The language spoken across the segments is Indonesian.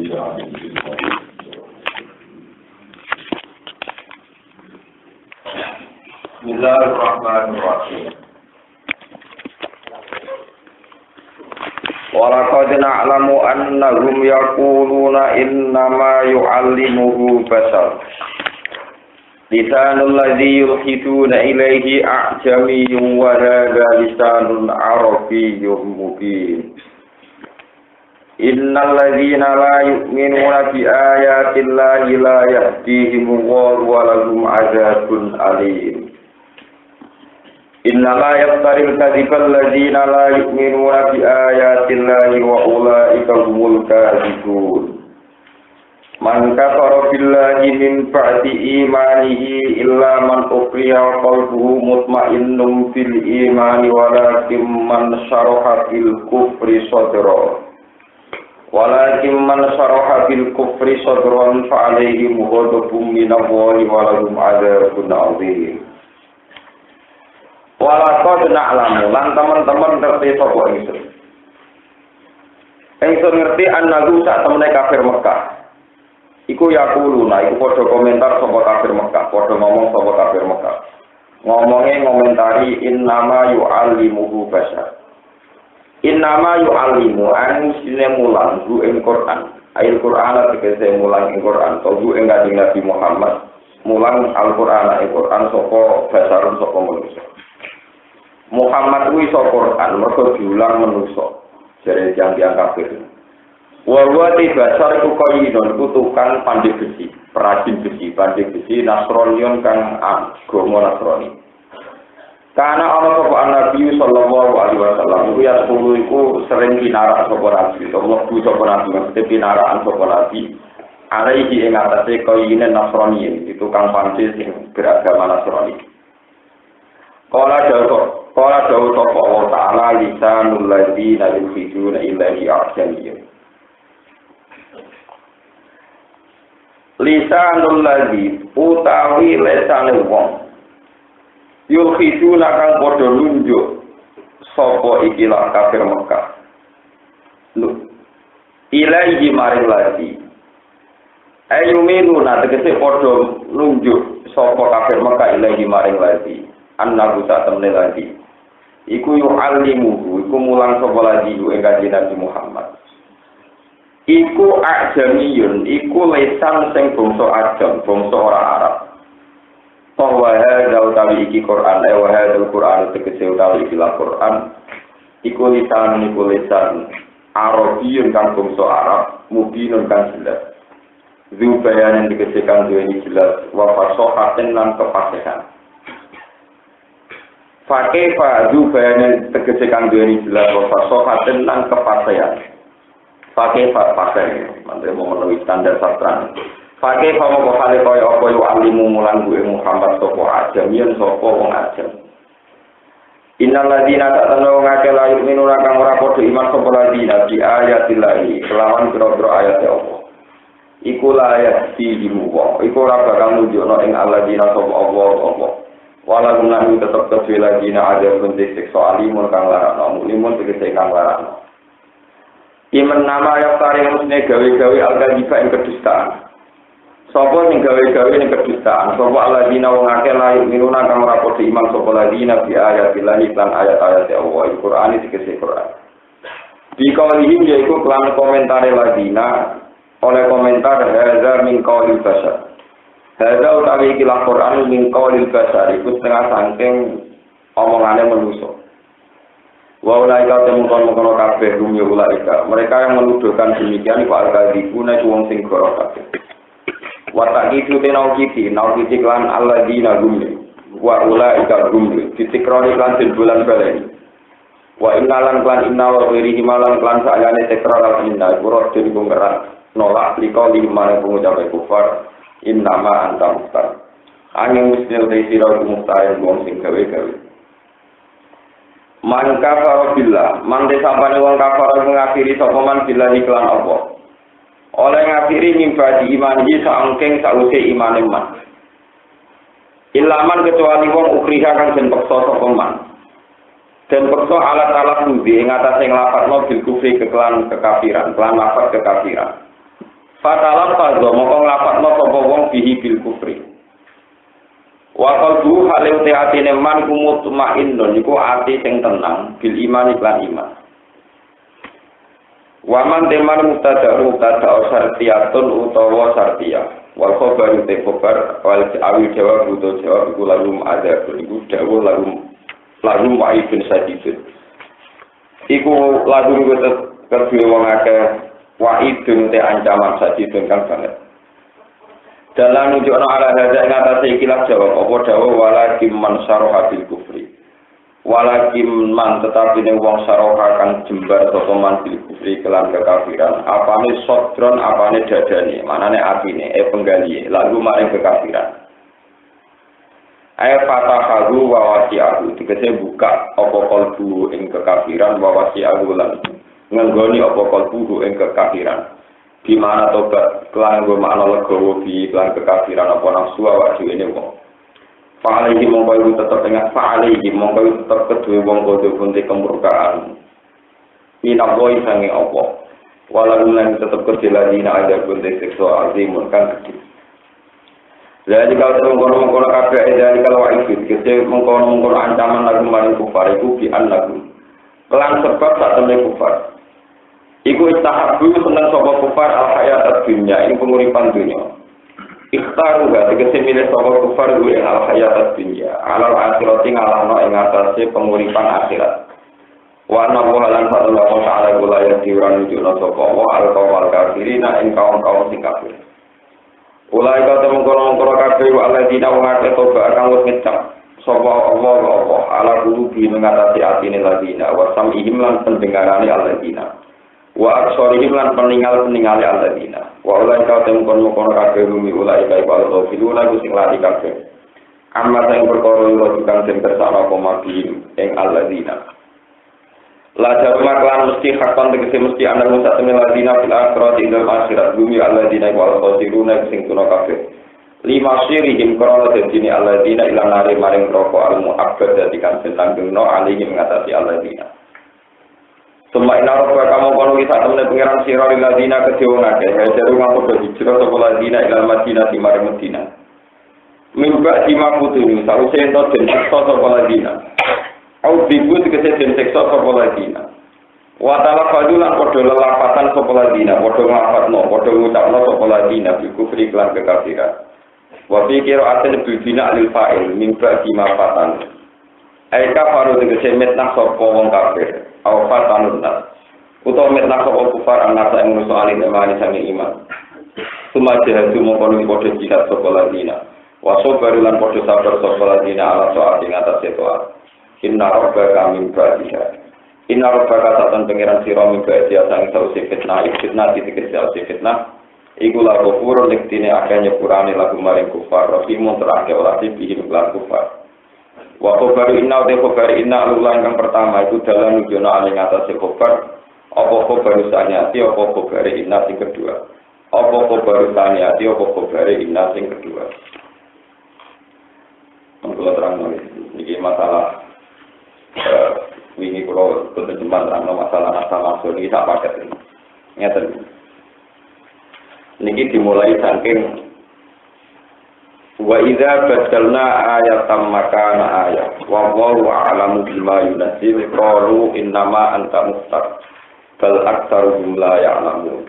Bismillahirrahmanirrahim. Walaqad na'lamu annahum yaquluna innama yu'allimuhu bashar. Lisanul ladzi yulhiduna ilayhi a'jamiyyun wa hadha lisanun arabiyyun mubin. Innal ladzina la yu'minuna bi ayati llahi la yahdihim wa lahum 'adzabun alim. Innama yaftaril kadzibal ladzina la yu'minuna bi ayati llahi wa ulaika humul kadzibun. Man kafara billahi min ba'di imanihi illa man ukriha qalbuhu mutmainnun bil imani walakin man syaraha bil kufri sadra. Walakin man syaraha bil kufri sadran fa alaihim ghadabun minallahi wa lahum 'adzabun 'adzim. Walaqad na'lamu lan teman-teman ngerti sapa ingsun. Ingsun ngerti annahu sak temene kafir Mekah. Iku yaquluna iku padha komentar sapa kafir Mekah, padha ngomong sapa kafir Mekah. Ngomongé ngomentari innama yu'allimuhu bashar. Innama yu'allimu sine mulang hu ing Quran. Ayat Quran tegese mulang ing Quran, hu ing Kanjeng Nabi Muhammad mulang Al-Qur'an ing Quran saka basarun saka manusa. Muhammad kuwi saka Quran mergo diulang manusa. Jare yang kafir. Wa basar iku koyidon kutukan pandai besi, perajin besi, pandai besi Nasronion kang agama Nasrani. Karena Allah sapa Nabi sallallahu alaihi wasallam iku ya sepuluh iku sering pinarak sapa Nabi, Allah ku sapa Nabi mesti pinarakan sapa Nabi. Alaihi ing atase koyine Nasrani itu kang panci sing beragama Nasrani. Kala dawuh sapa Allah taala lisanul ladzina yukhiduna ilahi a'jamiyyun. Lisanul ladzi utawi lesane wong yulkhiduna kang padha nunjuk sapa ikilah kafir Mekah. Ilaihi maring ladzi ayumiluna tegese padha nunjuk sapa kafir Mekah ilaihi maring ladzi annahu ta'tamne ladzi iku yu'allimuhu iku mulang sapa ladzi ing Kanjeng Nabi Muhammad. Iku ajamiyun, iku lesan sing bangsa ajam, bangsa ora Arab. Bahwa hadza utawi iki Quran, wa hadzal Quran tegese utawi iki Quran. Iku lisan Arabiyun kang bangsa Arab, mubinun kang jelas. Zubayan tegese kang duweni jelas, wa fasahaten lan kefasihan. Fakefa zubayan tegese kang duweni jelas, wa fasahaten lan kefasihan. Pakai menteri memenuhi standar sastra. Pakai mau kali kaya apa yo alimu mulang gue Muhammad sopo ajam yen sopo wong ajam. Innal ladina ta'tanu ngake la yu'minuna kang ora padha iman sapa ladina bi ayatillahi kelawan pira-pira ayat Allah. Iku la ayat dihimu wa iku ora bakal nunjukno ing alladina sapa Allah. Wala gunan tetep kedhe ladina ada bentuk seksual alimun kang larakno limun tegese kang larakno. Iman nama yang tarik musne gawe-gawe al-kadhiba ing kedustaan. Sapa sing gawe-gawe ing kedustaan? Sapa alladzina wong akeh la yu'minuna kang ora padha iman sapa alladzina bi ayatillahi lan ayat-ayat Allah Al-Qur'an dikese Qur'an. Di kaulihim yaiku kelan komentar alladzina oleh komentar hadza min qaulil bashar. Hadza utawi iki Al-Qur'an min qaulil bashar iku setengah saking omongane manusia. Wa ulaika temun-temun kabeh rumya ulaika. Mereka yang menuduhkan demikian iku al-kadzibuna wong sing goro kabeh. Wa taqitu naukiti lan alladzina rumya. Wa ulaika rumya. Ditikroni lan bulan baleni. Wa innalan lan inna wa ghairihi malan lan sayane tekrar al-inna qur'an dipun ngerat nolak likali marang pengucap kufar innama anta mustar. Angin musnil sira mustar wong sing gawe-gawe. Man kafara billah, man desapane wong kafara ngakhiri sapa man billah iklan apa. Oleh ngakhiri mimbadi iman iki saengking sause imane man. Ilaman kecuali wong ukriha kang den peksa sapa man. Den peksa alat-alat budi ing atase nglafadzno bil kufri kelan kekafiran, kelan lafaz kekafiran. Fatalam fadho mongko nglafadzno sapa wong bihi bil kufri. Wa qalbu halim atine man kumutmainnun iku ati sing tenang bil iman lan iman. Wa man teman mubtada syartiyatun utawa syartiyah. Wal khabaru te khabar wal awil jawab utawa jawab iku lalu ada iku dawuh lalu wa'idun sadidun. Iku lagu kedue wong akeh wa'idun te ancaman sadidun kan banget. Dalam nunjukno ala hadza ing atase ikilah jawab apa dawuh walakin man syaraha bil kufri. Walakin man tetapi ning wong syaraha kang jembar sapa man bil kufri kelan kekafiran. Apane sodron apane dadane, manane atine penggalihe lalu maring kekafiran. Ayat fatahahu wa wasi'ahu tegese buka apa kalbu ing kekafiran wa wasi'ahu lan ngenggoni apa kalbu ing kekafiran. Di mana tobat kelanggo makna legowo bi lan kekafiran apa nafsu awak dhewe ne wong. Fa'alaihi mongko iku tetep ingat fa'alaihi mongko iku tetep kedue wong kudu bunte kemurkaan. Minapoi sange apa. Walau lan tetep kedue ladina ada bunte seksual azimun kan gede. Jadi kalau mengkono-mengkono kabeh dari kalau wa'id kece mengkono-mengkono ancaman lagu maring kufar iku bi annakum. Kelan sebab sak temne kufar. Iku istahabu seneng sapa kufar al-hayat dunya ing penguripan dunya. Ikhtaru ga tegese milih sapa kufar kuwi al-hayat dunya, alal akhirati ngalahno ing atase penguripan akhirat. Wa anna lan sallallahu ta'ala kula ya diuran nunjukno sapa wa al-qawal kafirina ing kaum-kaum sing kafir. Ulai ka temungkono-mungkono kabeh wa alladzina wa ngake toba kang wis ngecap sapa Allah ala qulubi ngatasi atine ladina wa sam'ihim lan pendengarane alladzina. Wa absorihim lan peninggal-peningale alladzina. Wa ulai ka temungkono-mungkono kabeh bumi ulai ka iku filuna ku sing lali kabeh. Amma sing perkara ora tukang sing kersane apa mabihim ing alladzina. La jarma kelan mesti hakon tegese mesti ana musa temen ladina fil akhirat ing akhirat bumi alladzina wal qasiruna sing tuna kabeh. Lima sirihim krana dene alladzina ila nari maring roko al mu'abbad dadi kan sentanggno alihim ngatasi alladzina. Suma ina roba kamu kono kita temen pangeran sira alladzina kedhe ngake hajaru ngapodo hijrah sapa alladzina ila Madinah di maring Madinah. Mimba dimaputuni sause ento den sapa alladzina. Au bibu tegese den seksa sapa ladina. Wa ta'ala fadulan padha lelapatan sapa ladina, padha nglafatno, padha ngucapno sapa ladina bi kufri lan kekafiran. Wa fi qira'atin bil bina lil fa'il min ba'di ma fatan. Ai kafaru tegese metnah sapa wong kafir, au fatanun nas. Utawa metnah sapa kufar anak ing manusa alin imani sange iman. Sumaja mongkon padha jihad sapa ladina. Wa sabar lan padha sabar sapa ladina ala saat ing atase toat. Inna rabbaka min ba'diha. Inna rabbaka satan pengiran sira min ba'diha sang sausi fitnah titik sausi fitnah. Iku la ghafurun liktine akeh nyepurane lagu maring kufar rahimun terake ora dibihim lan kufar. Wa khabaru inna wa khabar inna lulan kang pertama itu dalam nujono aling atase kufar. Apa khabaru sanyati apa khabare inna sing kedua. Apa khabaru sanyati apa khabare inna sing kedua. Monggo terang niki masalah ini kalau terjemahan terang masalah asal ini tak paket ini. Ngeten. Niki dimulai saking wa idza badalna ayatan makana ayat wa wallahu a'lamu bima yunzil qalu innama anta muftar bal aktsaruhum la ya'lamun.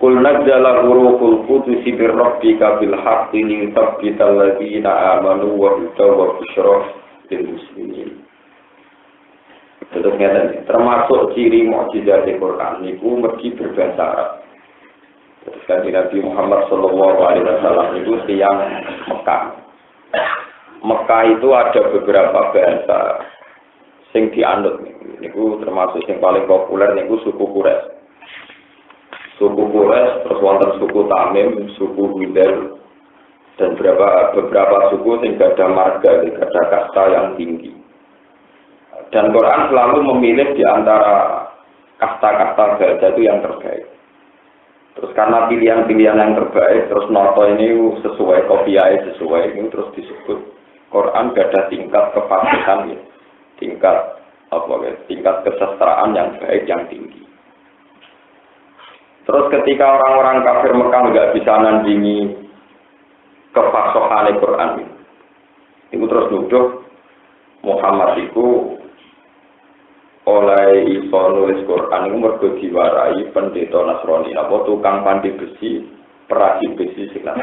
Qul nazzala ruhul qudus bi rabbika bil haqqi liyuthabbital ladzina amanu wa hudaw wa busyra lil muslimin. Termasuk ciri mukjizat Al-Qur'an niku mergi berbahasa Arab. Terus Nabi Muhammad sallallahu alaihi wasallam itu tiyang Mekah. Mekah itu ada beberapa bahasa sing dianut niku termasuk yang paling populer niku suku Quraisy. Suku Quraisy terus wonten suku Tamim, suku Hudayl dan beberapa suku sing ada marga, ada kasta yang tinggi. Dan Quran selalu memilih di antara kasta-kasta bahasa itu yang terbaik. Terus karena pilihan-pilihan yang terbaik, terus noto ini sesuai kopiah sesuai ini terus disebut Quran ada tingkat kefasihan, tingkat kesastraan yang baik yang tinggi. Terus ketika orang-orang kafir Mekah nggak bisa nandingi kefasahan Quran, itu terus nuduh Muhammad itu oleh iso nulis Quran itu mergo diwarai pendeta Nasrani, apa tukang pandi besi, perasi besi silat.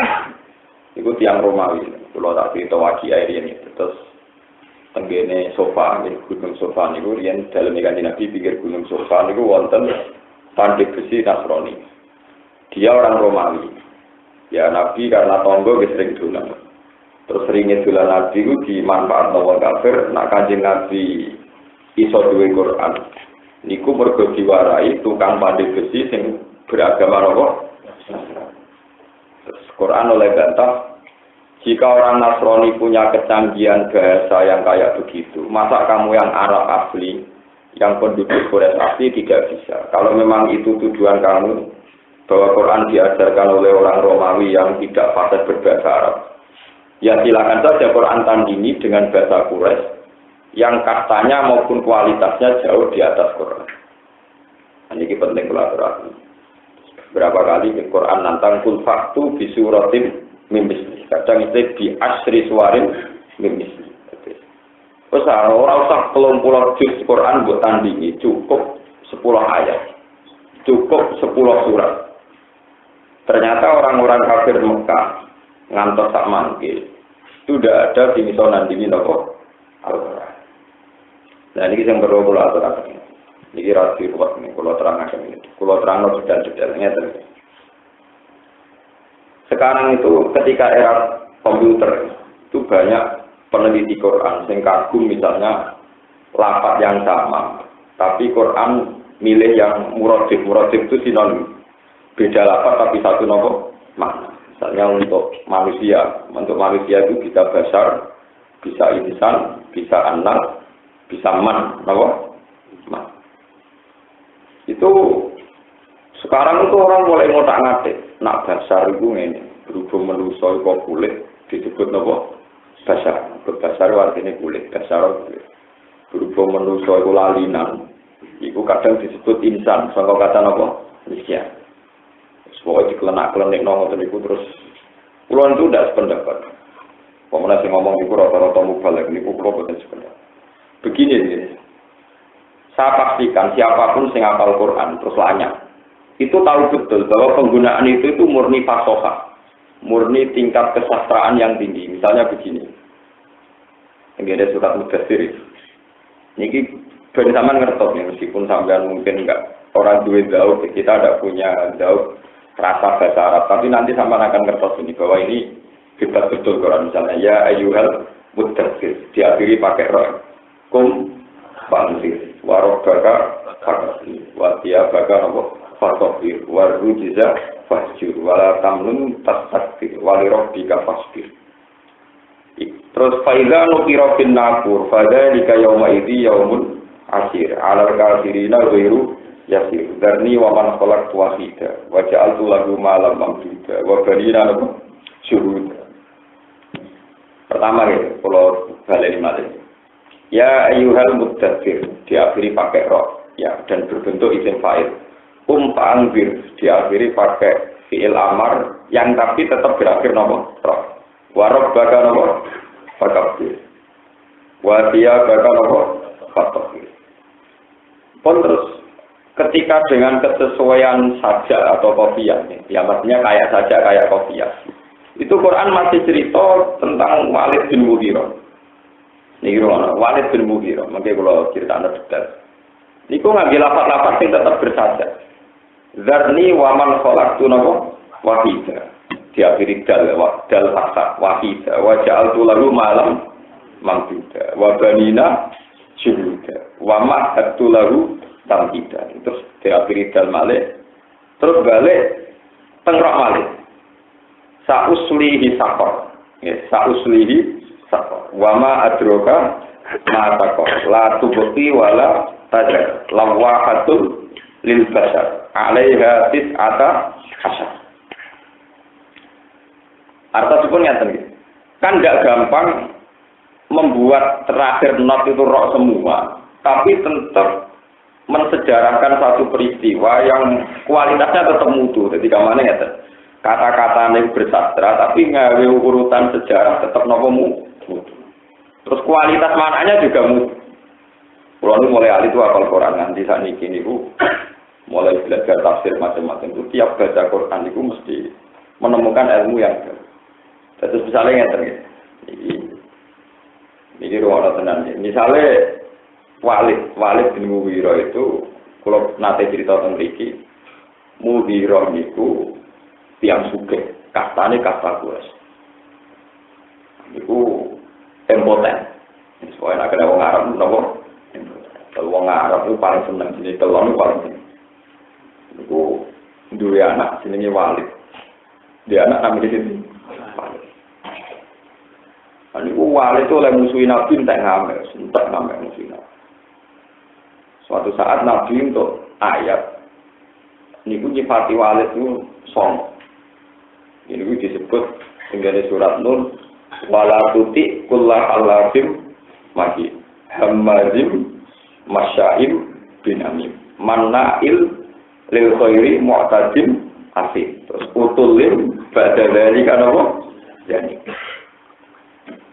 Itu tiang Romawi. Kalau tak cerita waki air ini, terus tenggene sofa, gunung sofa niku riyen dalem kanjeng Nabi pinggir gunung sofa niku wonten pandai besi Nasrani. Dia orang Romawi. Ya Nabi karena tonggo wis sering dolan. Terus seringnya dolan Nabi ku dimanfaatno wong kafir, nak kanjeng Nabi iso duwe Quran. Niku mergo diwarai tukang pandai besi sing beragama apa? Terus Quran oleh bantah, jika orang Nasrani punya kecanggihan bahasa yang kayak begitu, masa kamu yang Arab asli, yang penduduk Quraisy asli tidak bisa? Kalau memang itu tujuan kamu, bahwa Quran diajarkan oleh orang Romawi yang tidak fasih berbahasa Arab, ya silakan saja Quran tandingi dengan bahasa Quraisy, yang kastanya maupun kualitasnya jauh di atas Quran. Ini penting kolaborasi. Berapa kali di Quran nantang kul faktu bisuratim mimisli. Kadang itu di asri suarin mimisli. Terus orang usah 30 juz Quran buat tandingi, cukup 10 ayat, cukup 10 surat. Ternyata orang-orang kafir Mekah ngantos tak mangkil, itu tidak ada bisa nandingi nopo Al-Quran. Nah ini yang perlu kalau aturakan. Ini rahasia buat ini, kalau terangkan ini, kalau terang detail-detailnya terus. Sekarang itu ketika era komputer itu banyak peneliti Quran yang kagum misalnya lafaz yang sama, tapi Quran milih yang muradif itu sinonim, beda lafaz tapi satu nopo makna. Misalnya untuk manusia itu bisa basar, bisa insan, bisa anak, bisa man, nopo man. Itu sekarang itu orang mulai ngotak-ngatik, nak basar itu ini berhubung manusia kok kulit disebut nopo basar. Basar artinya kulit, basar kulit. Berhubung manusia itu lalinan, itu kadang disebut insan, sangka kata nopo manusia. Pokoknya dikelenak-kelenik nongol itu terus. Puluhan itu tidak sependapat. Pemenang yang ngomong itu rata-rata mubalik, ini pulau betul sependapat. Begini, saya pastikan siapapun yang hafal Quran terus lanyah, itu tahu betul bahwa penggunaan itu murni fasohah, murni tingkat kesastraan yang tinggi. Misalnya begini, ini ada surat Mudaththir. Ini ben sampean ngertos nih, meskipun sampean mungkin enggak orang duit jauh, kita tidak punya jauh rasa bahasa Arab, tapi nanti sampean akan ngertos ini bahwa ini hebat betul Quran. Misalnya ya ayyuhal mudaththir diakhiri pakai ra, kum panzir warobbaka fakasir watiyabaka nopo fatokir warujiza fasjur wala tamnun tastakbir walirobbika fasbir. Terus faiza nukira bin nakur fadzalika yauma idzi yaumun asir alal kafirina ghairu yasir darni wa man khalaqtu wahida wa ja'altu lahu malam mamduda wa banina syuhud. Pertama ya, kalau balik malih. Ya ayyuhal mudaththir diakhiri pakai ra ya dan berbentuk isim fa'il. Fa'anzir diakhiri pakai fi'il amar yang tapi tetap berakhir nopo ra. Wa rabbaka nopo fakabbir. Wa thiyabaka nopo fatahhir. Pun terus ketika dengan kesesuaian saja atau kopiah, ya maksudnya kayak saja kayak kopiah. Itu Quran masih cerita tentang Walid bin Mughirah. Niki Walid bin Mughirah, mangke kula critakno detail. Niku ngambil lafaz-lafaz sing tetap bersaja. Zarni wa man khalaqtu wahida. Diakhiri dal fakta wahida. Wa ja'altu lahu malam mamduda. Wa banina syuhuda. Wa ma'adtu lahu tamhida. Terus diakhiri dal malih. Terus balik tengrok malih. Sa'uslihi saqar. Ya, sa'uslihi saqar. Wa ma adroka ma saqar. La tubqi wala tajar. Lawahatul lil basar. 'Alaiha tis'ata hasyar. Artinya pun nyata gitu. Kan enggak gampang membuat terakhir not itu roh semua, tapi tetap mensejarahkan satu peristiwa yang kualitasnya tetap mutu. Jadi kamane ngeten. Kata-katanya bersastra tapi ngawe urutan sejarah tetap nopo mutu. Terus kualitas maknanya juga mutu. Kalau nu mulai alit itu hafal Quran nanti saat ini mulai belajar tafsir macam-macam itu tiap baca Quran itu mesti menemukan ilmu yang baru. Terus misalnya ngeten ini ruang tenan. Misalnya Walid bin Mughirah itu kalau nate cerita tentang mriki Mughirah niku tiang sugih, kastane kasta Quraisy. Niku impoten. Soalnya nek ada wong Arab napa? Kalau wong Arab itu paling seneng jenis telon itu paling seneng. Niku duwe anak jenenge Walid. Dia anak namanya itu Walid. Niku Walid itu oleh musuhin Nabi entek ngamel, entek ngamel musuhin Nabi. Suatu saat Nabi untuk ayat niku nyifati Walid itu song. Ini disebut dengan surat Nur wala tuti kullah alafim magi hamazim masyaim binamim manna'il lil khairi mu'tadim asif terus utulim ba'da dzalika apa yani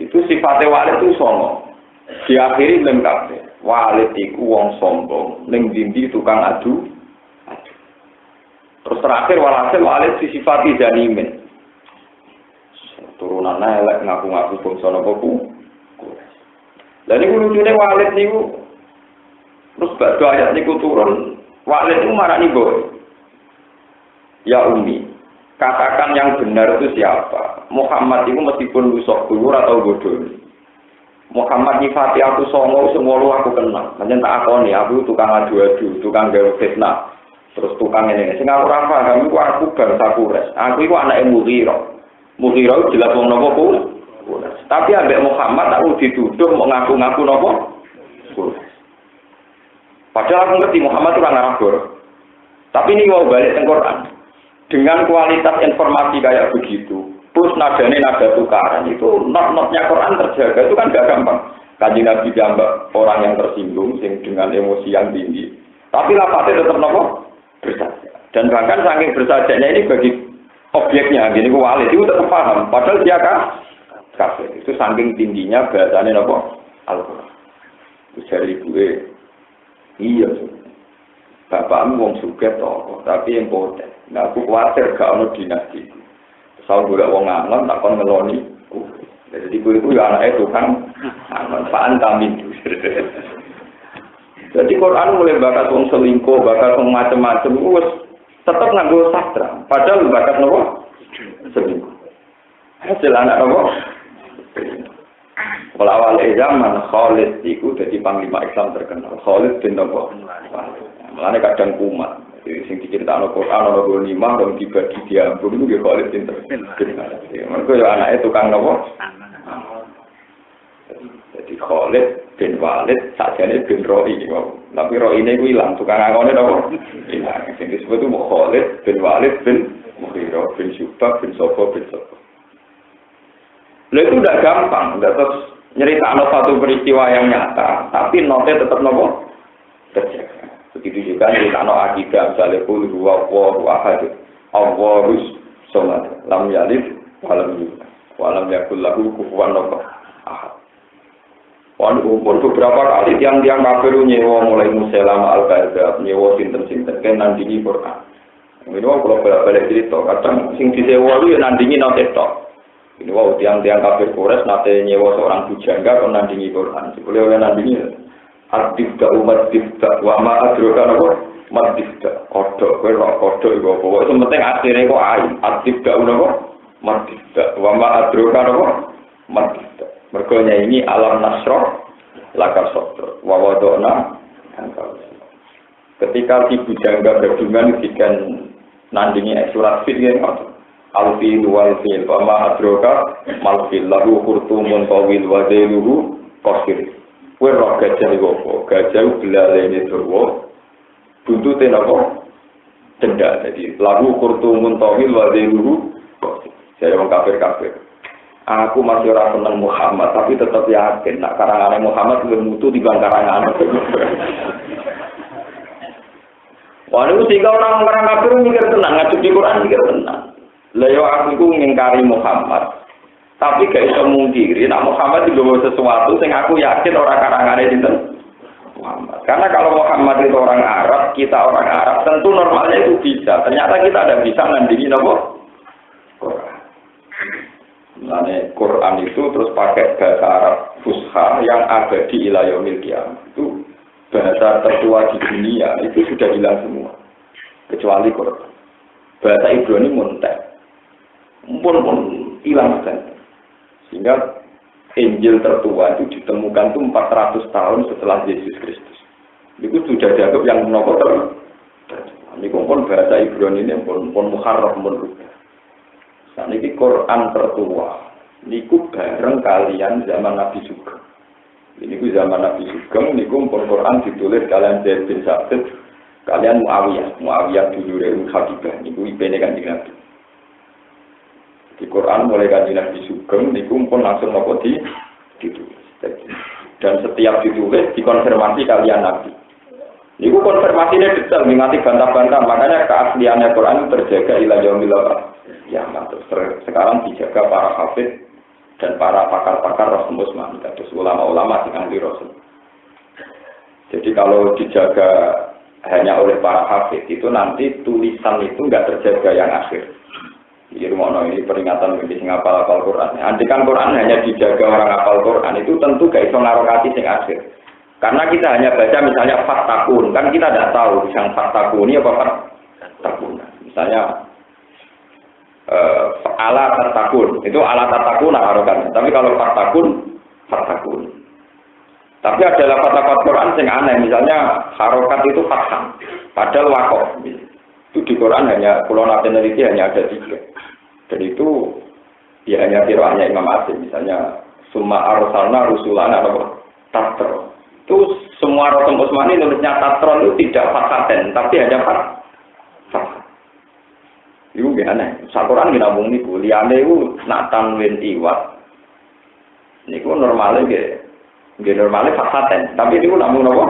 itu sifatnya Walid itu songo diakhiri lem kabeh Walid iku wong sombong ning dindi tukang adu terus terakhir walhasil Walid disifati janimin turunan elek ngaku-ngaku bangsa napa ku. Lah niku lucune Walid niku terus badhe ayat niku turun Walid niku marani boy. Ya Umi, katakan yang benar itu siapa? Muhammad itu meskipun lusuk dhuwur atau bodoh. Muhammad nyifati aku songo semua lu aku kenal. Pancen tak akoni aku tukang adu-adu, tukang gawe fitnah. Terus tukang ini sing aku ora paham iku aku bangsa Quraisy. Aku iku anake Mughirah. Mughirah jelas wong napa ku. Tapi ambek Muhammad aku dituduh mau ngaku-ngaku napa? Padahal aku ngerti Muhammad itu orang Arab. Tapi ini mau balik ke Quran. Dengan kualitas informasi kayak begitu, plus nadanya nada tukaran itu not-notnya Quran terjaga itu kan gak gampang. Kanjeng Nabi jambak orang yang tersinggung sing dengan emosi yang tinggi. Tapi lapatnya tetap nopo bersaja. Dan bahkan saking bersajanya ini bagi objeknya, gini ku Walid itu tetap paham. Padahal dia kafir. Itu saking tingginya bahasanya nopo Al-Quran. Itu dari gue, iya. Bapakmu wong sugih toh, tapi yang poten. Nah aku khawatir gak ono dinasti. Soal gue wong ngangon tak kon ngeloni. Jadi gue itu ya anaknya tukang manfaat kami. Jadi Quran mulai bakat wong selingkuh, bakat wong macam-macam, wes tetap nganggo sastra. Padahal bakat nopo selingkuh. Hasil anak nopo. Kalau awal zaman Khalid itu jadi panglima Islam terkenal. Khalid bin nopo. Mulane kadang kumat. Sing diceritakno Quran ana 5 dan dibagi diambung itu Khalid bin terkenal. Mergo ya anake tukang nopo. Jadi Khalid bin Walid sakjane bin Roi. Tapi Roi ini hilang, tukang ngangone nopo? Hilang. Sing disebut itu Khalid bin Walid bin Mughirah bin Syu'bah bin Sofwa bin Sofwa. Itu udah gampang, udah terus nyeritakno satu peristiwa yang nyata, tapi notnya tetap nopo? Terjaga. Begitu juga nyeritakno akidah, misalnya qul huwallahu ahad, Allahus samad, lam yalid walam yulad, walam yakul lahu kufuwan ahad. Umur beberapa kali tiang-tiang kafir nyewa mulai Musailama al-Kadzdzab, nyewa sinten-sinten kan nandingi Quran. Ini kalau balik cerita, kadang sing disewa itu ya nandingi nate tok. Ini tiang-tiang kafir Quraisy nate nyewa seorang bujangga kon nandingi Quran. Boleh oleh nandingi Ad-Difda umat Difda wa ma adroka napa Mad-Difda kodok kowe ora kodok iku apa wae penting asline kok ain Ad-Difda napa Mad-Difda wa ma adroka napa Mad-Difda mergo nyanyi alam nasroh laka sotro wa wadona ketika si bujangga berdungan dikan nandingi surat fil yang alfi wal fil wa ma adroka mal fil lahu khurtumun tawil wa dailuhu qasir. Kue roh gajah iku gajah belalene durwa buntute napa cendak jadi lagu kurtumun tawil wa dailuhu saya wong kafir aku masih ora seneng Muhammad tapi tetap yakin nak karangane Muhammad luwih mutu dibanding karangane Wah, itu sehingga orang-orang kafir mikir tenang, ngajuk di Quran mikir tenang. Lah yo aku iku ngingkari Muhammad. Tapi gak iso mungkiri, nak Muhammad juga sesuatu sing aku yakin orang karangane sinten Muhammad. Karena kalau Muhammad itu orang Arab, kita orang Arab, tentu normalnya itu bisa. Ternyata kita ada bisa nandingi nopo Quran. Nah, Quran itu terus pakai bahasa Arab Fusha yang abadi ila yaumil qiyamah. Itu bahasa tertua di dunia, itu sudah hilang semua. Kecuali Quran. Bahasa Ibrani muntek. Pun hilang kan. Sehingga Injil tertua itu ditemukan itu 400 tahun setelah Yesus Kristus. Itu sudah dianggap yang nopo ini pun bahasa Ibrani ini pun muharraf pun rubah. Nah ini Quran tertua. Niku bareng kalian zaman Nabi Sugeng. Ini ku zaman Nabi Sugeng. Niku pun Quran ditulis kalian Zaid bin Sabit, kalian Muawiyah dulu Reul Habibah. Niku ibene kan Nabi. Di Quran mulai kaji Nabi Sugeng, niku pun langsung nopo ditulis. Dan setiap ditulis dikonfirmasi kalian Nabi. Niku konfirmasinya detail, mengati bantah-bantah. Makanya keasliannya Quran terjaga ila yaumil qiyamah. Sekarang dijaga para hafid dan para pakar-pakar Rasul Usmani, terus ulama-ulama yang di Rasul. Jadi kalau dijaga hanya oleh para hafid itu nanti tulisan itu nggak terjaga yang akhir. Jadi ini peringatan bagi sing hafal Quran. Andai kan Quran hanya dijaga orang hafal Quran itu tentu gak iso ngarokati sing akhir. Karena kita hanya baca misalnya faktakun, kan kita tidak tahu yang faktakun ini apa faktakun. Misalnya ala takun, itu ala takun harokan. Tapi kalau faktakun. Tapi ada lafaz-lafaz Quran yang aneh, misalnya harokat itu fathah, padahal wakof. Itu di Quran hanya pulau nasionaliti hanya ada 3. Dan itu ya hanya tiroannya Imam Asim, misalnya summa arsalna rusulana atau tatro. Itu semua Rasul Utsmani nulisnya tatron itu tidak fasaten, tapi hanya fathah. Itu aneh. Sakuran kita ngomong niku, liyane iku nak tanwin iwat. Niku normalnya nggih normalnya fasaten, tapi niku namung napa?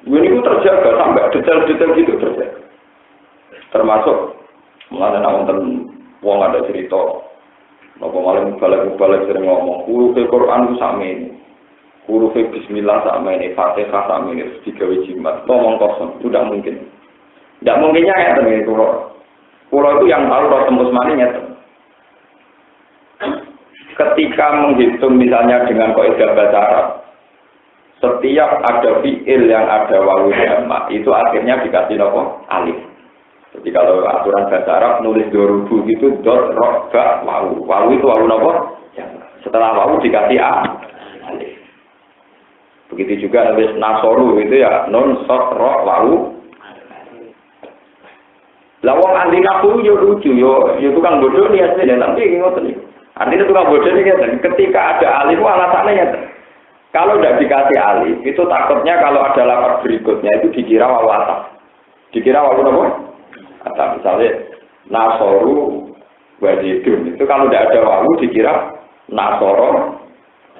Ini terjaga sampai detail-detail gitu terjaga. Termasuk mulai nonton wong ada cerita, nopo malah balik sering ngomong huruf Quran itu sama ini, huruf Bismillah sama ini, Fatihah sama ini, digawe jimat, ngomong kosong, itu tidak mungkin. Tidak mungkinnya ya teman itu. Pulau itu yang tahu Rasul Utsmani nyata. Ketika menghitung misalnya dengan kaidah bahasa Arab. Setiap ada fi'il yang ada wawu jamak itu akhirnya dikasih nopo alif. Jadi kalau aturan bahasa Arab nulis dorubu itu dot ro ba wawu. Wawu itu wawu nopo? Setelah wawu dikasih alif. Begitu juga nulis nasoru itu ya nun sot ro wawu. Lah wong anti naku yo lucu yo tukang bodoh nih asline nanti ngoten iki. Artinya tukang bodoh iki ketika ada alif alasannya ya. Kalau tidak dikasih alif, itu takutnya kalau ada lafaz berikutnya itu dikira wawu ataf. Dikira wawu apa? Ataf. Misalnya nasoru wajidun. Itu kalau tidak ada wawu dikira nasoro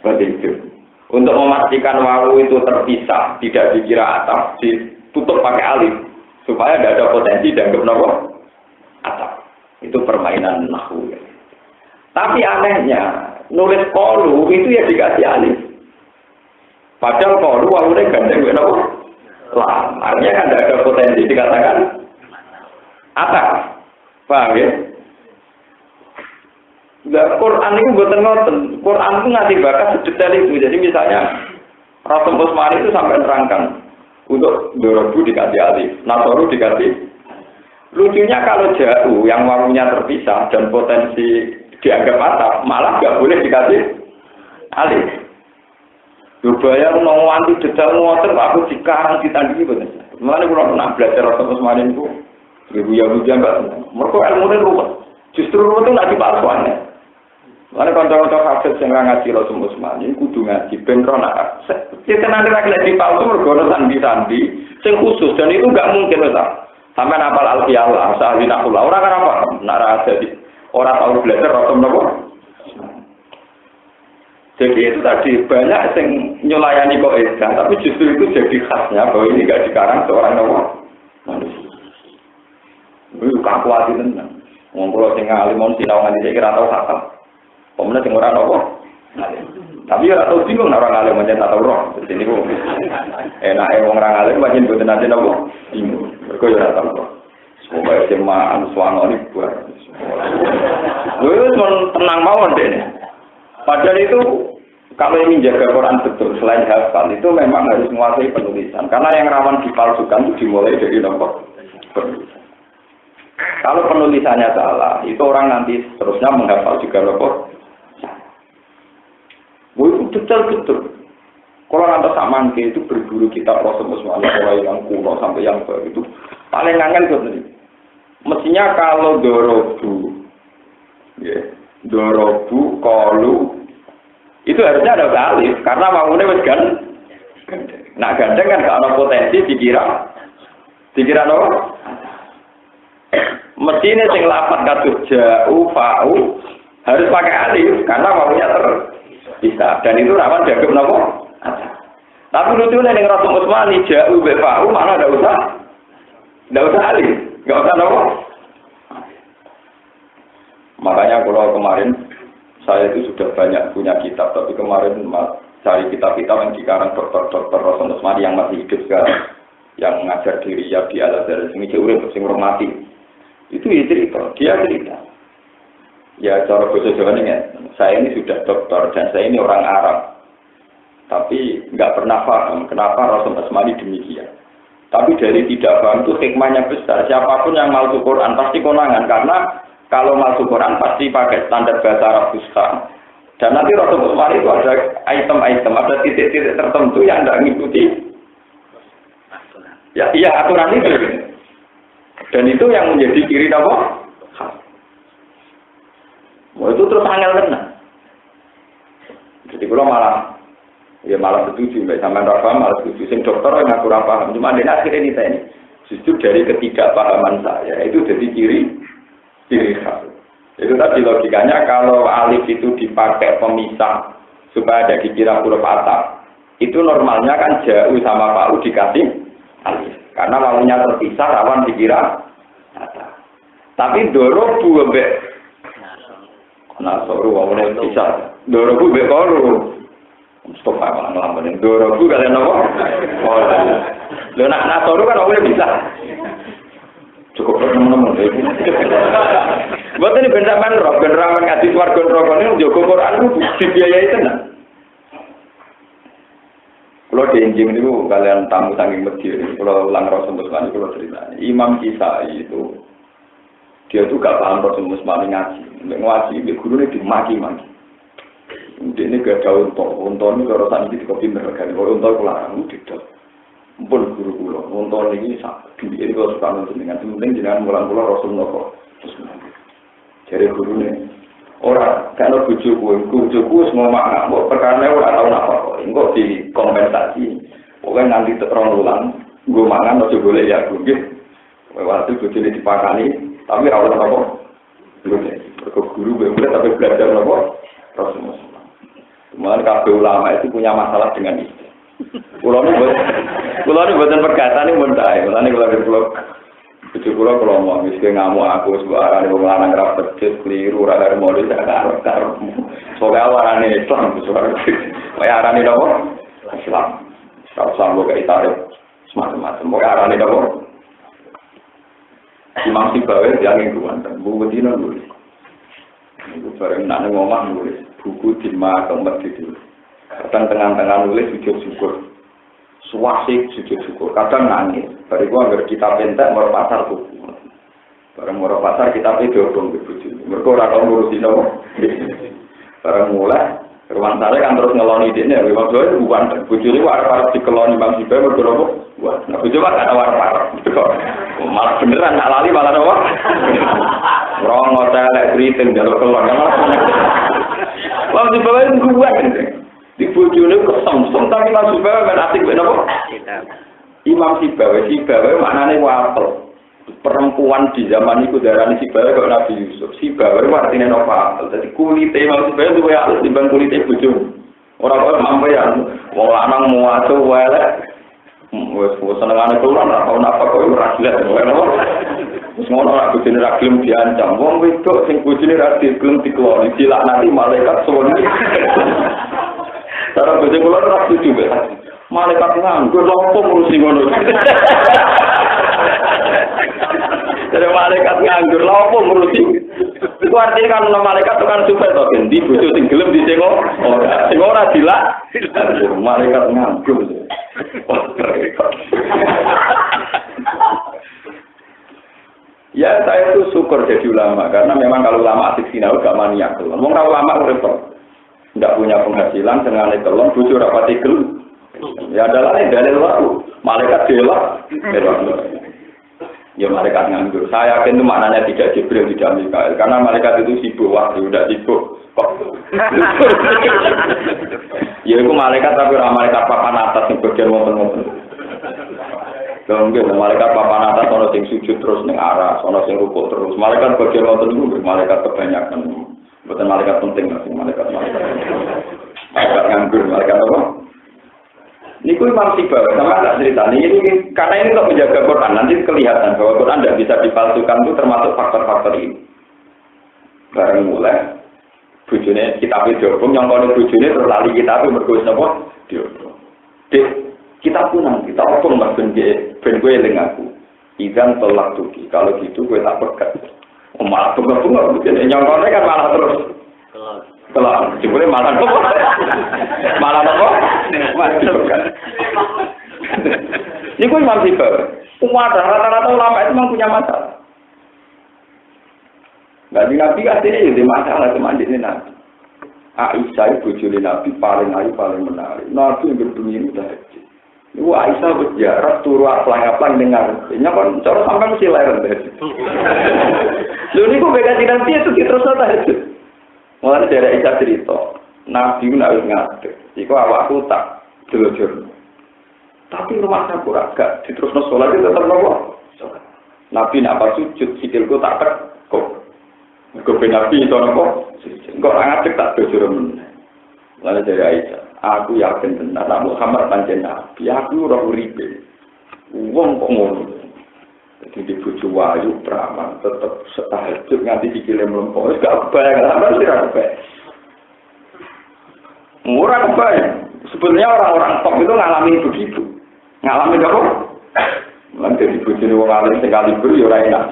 wajidun. Untuk memastikan wawu itu terpisah, tidak dikira ataf, ditutup pakai alif. Supaya tidak ada potensi dianggap apa? Ataf. Itu permainan nahwu. Tapi anehnya, nulis qalu itu ya dikasih alif. Padahal kalau wawunya gandeng dengan apa? Lam. Artinya kan tidak ada potensi dikatakan atas. Paham ya? Nah, Quran itu buatan ngoten. Quran itu ngasih bakat sedetail itu. Jadi misalnya Rasul Utsmani itu sampai nerangkan untuk dorobu dikasih alif, nasoru dikasih. Lucunya kalau jauh yang wawunya terpisah dan potensi dianggap atap, malah nggak boleh dikasih alif. Bayar nong wanti detail ngoten aku dikarang ditandingi bener. Mulane kula pernah belajar Rasul Utsmani niku. Ibu Yahudi mbak. Mergo ilmune ruwet. Justru ruwet itu nek dipalsuane. Mulane kanca-kanca hafid sing ngaji Rasul Utsmani kudu ngaji ben ro nak. Cetenane ra kelek dipalsu mergo ana sandi-sandi sing khusus dan itu enggak mungkin ta. Sampai hafal Al-Fiyah, Sa'alina kula. Ora kan apa? Nak ra jadi ora tahu belajar Rasul napa. Jadi itu tadi banyak yang nyelayani kok tapi justru itu jadi khasnya bahwa ini nggak dikarang seorang nama manusia. Iku kakuati tenan. Wong kula sing alim mon sinau nganti saiki ora tau khatam. Pemene sing ora napa. Tapi ora tau bingung nek ora alim pancen tau roh. Dadi niku enake wong ora alim pancen boten ate napa. Bingung. Mergo ora tau roh. Semoga semaan suangane buat. Wis tenang mawon dene. Padahal itu kalau ingin jaga Quran betul selain hafal itu memang harus menguasai penulisan. Karena yang rawan dipalsukan itu dimulai dari nomor penulisan. Kalau penulisannya salah, itu orang nanti terusnya menghafal juga nomor. Itu betul-betul. Kalau nanti samaan itu berburu kitab Rasulullah mulai yang kuno sampai yang baru itu paling ngangen betul. Mestinya kalau dorobu, ya, dorobu, kolu, itu harusnya ada alif karena bangunnya wis gandeng. Nah gandeng kan gak ada potensi dikira apa? Mestinya sing lapat kados ja'u, fa'u harus pakai alif karena bangunnya terpisah dan itu rawan dianggap apa? Tapi lucunya ning Rasul Utsmani ja'u, fa'u mana enggak usah alif. Gak usah apa? Makanya kalau kemarin saya itu sudah banyak punya kitab, tapi kemarin cari kitab-kitab yang dikarang dokter-dokter Rasul Utsmani yang masih hidup sekarang, yang ngajar di Riyadh di Al-Azhar, sing urip sing mati. Itu cerita, dia cerita. Ya cara bahasa Jawa ini, saya ini sudah dokter dan saya ini orang Arab. Tapi nggak pernah paham kenapa Rasul Utsmani demikian. Tapi dari tidak paham itu hikmahnya besar. Siapapun yang masuk Quran pasti konangan karena kalau masuk Quran pasti pakai standar bahasa Arab Fusha. Dan nanti Rasul Utsmani itu ada item-item, ada titik-titik tertentu yang tidak mengikuti. Ya, iya aturan itu. Dan itu yang menjadi ciri apa? Wah itu terus angel benar. Jadi kalau malah setuju, mbak sampean rafa malah setuju. Sing dokter yang aku paham, cuma dia akhirnya ini saya ini. Justru dari ketidakpahaman saya itu jadi ciri khas. Itu tadi logikanya kalau alif itu dipakai pemisah supaya ada dikira huruf atap. Itu normalnya kan jauh sama fa'u dikasih alif. Karena maunya terpisah rawan dikira atap. Tapi dorobu mbek nasoru wawone pisah. Dorobu mbek koru. Stop malah ngelampain. Dorobu kalian apa? Oh, lo nak nasoru kan boleh bisa. Cukup teman-teman. Buat ini bencaman roh, beneraman ngaji warga rokok ini jago Quran itu dibiayai tenang. Kalau diinjing itu kalian tamu saking masjid, kalau ulang Rasul Utsmani kalau cerita, Imam Kisai itu dia tuh gak paham Rasul Utsmani ngaji, gurunya dimaki-maki. Ini gak ada untuk ini kalau tadi di kopi mereka, kalau untuk pulang tidak. Pun guru-guru, untuk ini ini kalau suka nonton dengan penting jangan pulang-pulang Rasulullah. Jadi gurunya orang kalau bujuku semua makna, perkara orang tahu apa kok, enggak dikompensasi. Pokoknya nanti terang ulang, gue makan atau boleh ya gue. Waktu bujuk dipakani, tapi awal apa? Belum. Guru boleh tapi belajar apa? Rasulullah. Kemudian kabeh ulama itu punya masalah dengan istri. Kulo ini buatan perkataan ini mentai. Mulane kulo bujuk kulo mau miskin ngamuk aku sebuah wong lanang ra pedes keliru ora karo modis karo. Soale warane Islam suara. Kaya arane napa? Islam. Islam kok itarik semacam-macam. Kok arane napa? Imam Sibawi yang ingkuan buku dina nulis. Iku bareng nak ngomong nulis buku Dima keempat itu. Kadang tengah-tengah nulis sujud syukur. Suwasik sujud syukur. Kadang nangis. Bariku anggar kita pentek mau pasar buku. Bareng mau pasar kita pedodong ke buju. Mereka orang ngurusin apa? Bareng mulai. Ruang saya kan terus ngeloni ini. Memang saya bukan. Buju ini warna-warna dikeloni Bang Sibai. Mereka apa? Nah buju kan ada warna-warna. Malah beneran. Nak lali malah apa? Orang ngotelek beriting. Jalur kelon. Bang Sibai itu kuat. Di bojone kesem-sem tapi Imam Sibawi ben asik ben apa? Imam Sibawi maknane wapel. Perempuan di zaman iku darani Sibawi kok Nabi Yusuf. Sibawi artine apa? Dadi kulite Imam Sibawi duwe alus timbang kulite bojone. Ora kok sampeyan wong lanang muatu elek Wes senengane kula ora tau napa kok ora jelas ngono. Wis ngono ora bojone ra gelem diancam. Wong wedok sing bojone ra gelem dikeloni dilaknati malaikat suwun. Cara bojone kula ora setuju kok. Malaikat nganggur lha opo ngurusi ngono. Jadi malaikat nganggur lha opo ngurusi. Iku artinya kan malaikat itu kan supaya to gendi bojo sing gelem disengok ora. Sing ora dilak malaikat nganggur. Ya saya itu syukur jadi ulama karena memang kalau ulama asik sinau gak maniak kelon. Wong kalau ulama repot. Enggak punya penghasilan dengan kelon bojo ora pati gelem. Ya adalah dalil baru. Malaikat delok. Ya malaikat nganggur. Saya yakin itu maknanya tidak Jibril tidak Mikael karena malaikat itu sibuk waktu udah sibuk. Kok. Ya itu malaikat tapi ora malaikat papan atas yang bagian wonten-wonten. Mungkin malaikat papan atas ono sing sujud terus ning arah, ono sing rukuk terus. Malaikat bagian wonten niku malaikat kebanyakan. Bukan malaikat penting masih malaikat. Malaikat nganggur, malaikat apa? Niku Imam Siba sama tak cerita ini karena ini untuk menjaga Quran nanti kelihatan bahwa Quran tidak bisa dipalsukan itu termasuk faktor-faktor ini. Bareng mulai bujune kitab diobong yang kalau bujune terus lali kitab mergo napa diobong. Dek kita punang kita obong mas ben gue eling aku. Izan tolak tuki kalau gitu gue tak pegat. Malah bunga-bunga bujune nyongkone kan malah terus. Kalau jebule malah apa? Malah apa? Ini gue masih baru. Umat rata-rata ulama itu memang punya masalah. Nggak Nabi aslinya jadi masalah cuma di Nabi. Aisyah itu bujuli Nabi paling ayu paling menarik. Nabi yang berbunyi ini tahajud. Ini Aisyah berjarak turu aplang-aplang dengar. Ini kan cara sampai mesti leren tahajud. Lalu ini gue beda Nabi itu terus tahajud. Mulai dari Aisyah cerita, Nabi nak ngadeg, iku awakku tak jelajur. Tapi rumah saya kurang gak, diterusno sholat itu tetap nopo. Nabi nak pas sujud, sikilku tak kok. Kok Nabi itu nopo, kok ngadeg tak jelajur. Mulai dari Aisyah, aku yakin benar, Muhammad pancen Nabi, aku ora uripe. Wong kok ngono. Jadi dibujuk wayu perawan tetap setahajud nganti sikile mlempok wis gak kebayang apa sih ra kebayang. Murah kebayang. Sebenarnya orang-orang top itu ngalami begitu. Ngalami apa? Nanti dibujune wong alim sing kali beri ora enak.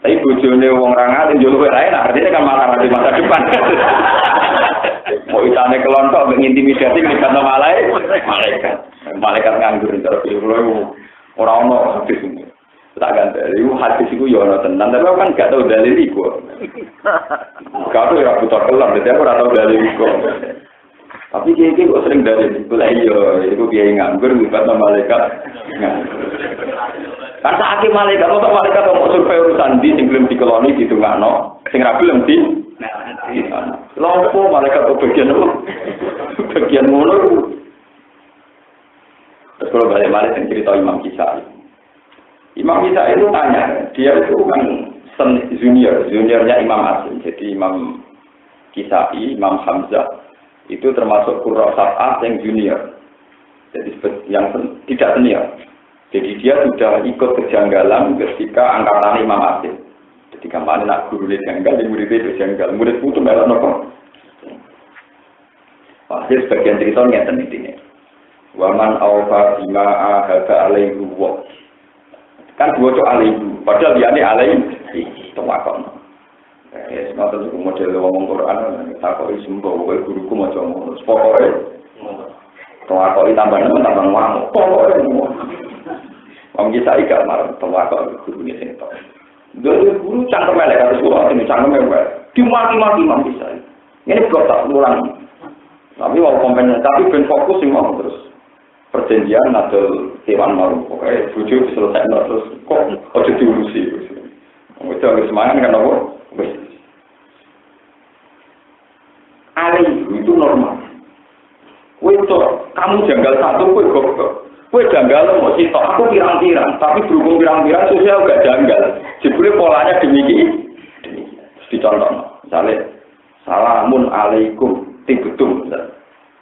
Tapi bujune wong ra alim yo luwih enak, artinya kan malah di masa depan. Mau itane kelontok mengintimidasi nek ana malaikat. Malaikat nganggur terus orang ono hadis ini, tak kan dari hadis itu ya ono tenan, tapi aku kan gak tahu dalil itu. Kalau ya aku tak kelam, jadi aku tak tahu dalil itu. Tapi dia kok sering dalil itu lah itu dia nganggur, bukan malaikat. Karena akhir malaikat, kalau malaikat mau survei urusan di, sing belum dikeloni di tengah no, sing rapi belum di. Lalu malaikat itu bagian mulu. Terus kalau balik-balik yang cerita Imam Kisai. Imam Kisai itu tanya, dia itu kan juniornya Imam Asim. Jadi Imam Kisai, Imam Hamzah, itu termasuk Qurra Sab'ah yang junior. Jadi yang tidak senior. Jadi dia sudah ikut kejanggalan ketika angkatan Imam Asim. Jadi kampanye nak guru janggal, muridnya itu janggal. Murid itu melok nopo. Pasti sebagian cerita ngeten intinya. Waman awfa bima ahada alaihi wa. Kan dua cok alaihi, padahal dia ini alaihi tewakon. Semua itu model ngomong Quran, takoi sembuh, guruku mau ngomong. Pokoknya, tewakon tambah nama tambah ngamuk. Pokoknya, om kita ikat marah tewakon guru ini sini tahu. Dari guru cangkem melek harus guru ini cangkem melek. Dimaki-maki mam bisa. Ini blok tak ulang. Tapi mau kompen, tapi ben fokus sih mau terus. Perjanjian atau hewan maru, pokoknya bujuk diselesaikan terus kok harus diurusi. Itu agak semangat kan apa? Alih itu normal. Kamu janggal satu, kue janggal mau sitok, aku pirang-pirang, tapi berhubung pirang-pirang sosial gak janggal. Jadi polanya demikian. Dicontoh, misalnya salamun alaikum, betul.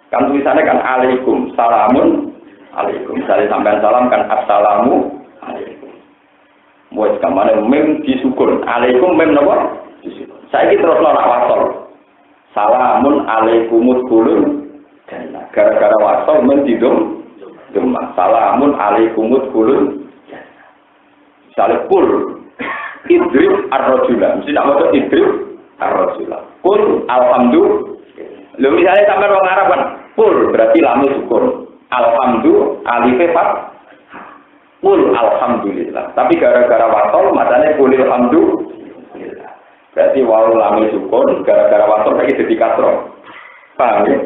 Kan tulisannya kan alaikum, salamun alaikum. Misalnya sampean salam kan assalamu alaikum. Buat kamane mem disukun. Alaikum mem napa? Disukun. Saiki terus nak wasol. Salamun alaikumut kulun. Gara-gara wasol mem didum. Salamun alaikumut kulun. Misalnya kul idrib ar-rajula. Mesti nak maca idrib ar-rajula. Kul alhamdulillah. Lho misalnya sampai orang Arab kan, kul berarti lamu syukur. Alhamdulillah, alif fat. Kul alhamdulillah. Tapi gara-gara wasol matanya kul alhamdulillah. Berarti walau lamu syukur gara-gara wasol lagi jadi kasroh. Paham ya?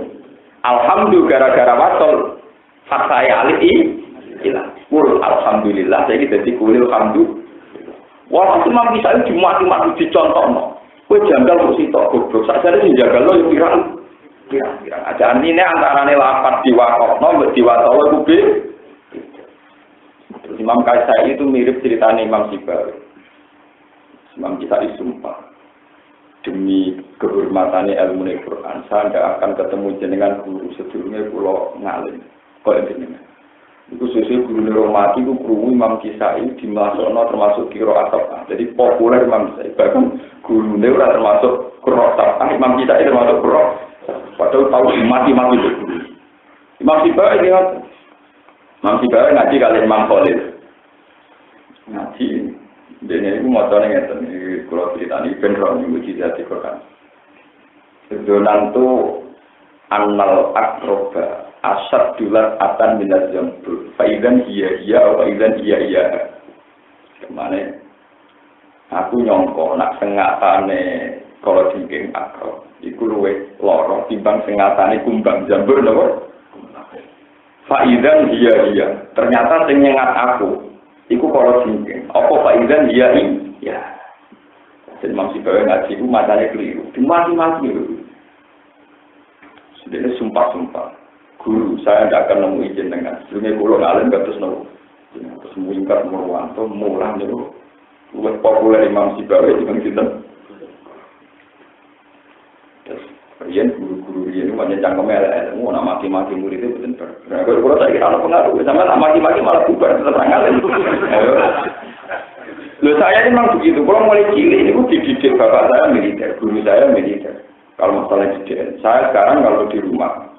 Alhamdulillah gara-gara wasol fat saya alif ilah. Kul alhamdulillah jadi kul alhamdulillah. Wah, cuma bisa dimati-mati dicontoh. Kowe janggal kok sitok goblok. Sakjane sing janggal lo yo pirang. Pirang. Ada artine antarane lapat diwakofno mbek diwatawa kuwi. Terus Imam Kaisai itu mirip ceritanya Imam Sibawi. Imam Kisai sumpah demi kehormatannya ilmu Al-Quran saya tidak akan ketemu jenengan guru sedurunge kula ngalim. Kok jenengan? Iku sesuai guru Neromati itu guru Imam Kisai dimasukno termasuk kira atap. Jadi populer Imam Kisai. Bahkan guru ora termasuk kira atap. Imam Kisai termasuk kira. Padahal tahu mati-mati itu. Imam Sibawi ingat. Imam Sibawi ngaji kali Imam Khalil. Ngaji. Dene iku motone ngeten iki kula critani ben ro muji dadi Quran. Sedonan tu annal akroba asad dulat atan minaz jambul faidan iya wa idan iya. Kemane aku nyongko nak sengatane kala dingking akro iku luwih lara timbang sengatane kumbang jambul napa? Faidan iya. Ternyata sing nyengat aku iku kala dingking. Apa faidan iya? Imam Sibawi ngaji iku matane keliru. Dimati-mati lho. Sudah sumpah. Guru saya tidak akan nemu izin dengan sebelumnya kulo ngalim gak terus nemu terus mengingkar Murwanto mulang itu buat populer Imam Sibawi dengan kita terus kemudian guru-guru ini banyak cangkemnya ilmu nak maki-maki murid itu benar nah kalau saya kira ada pengaruh sama nak maki-maki malah bubar tetap ngalim loh saya ini memang begitu kalau mulai cilik ini dididik bapak saya militer guru saya militer kalau masalah dididik saya sekarang kalau di rumah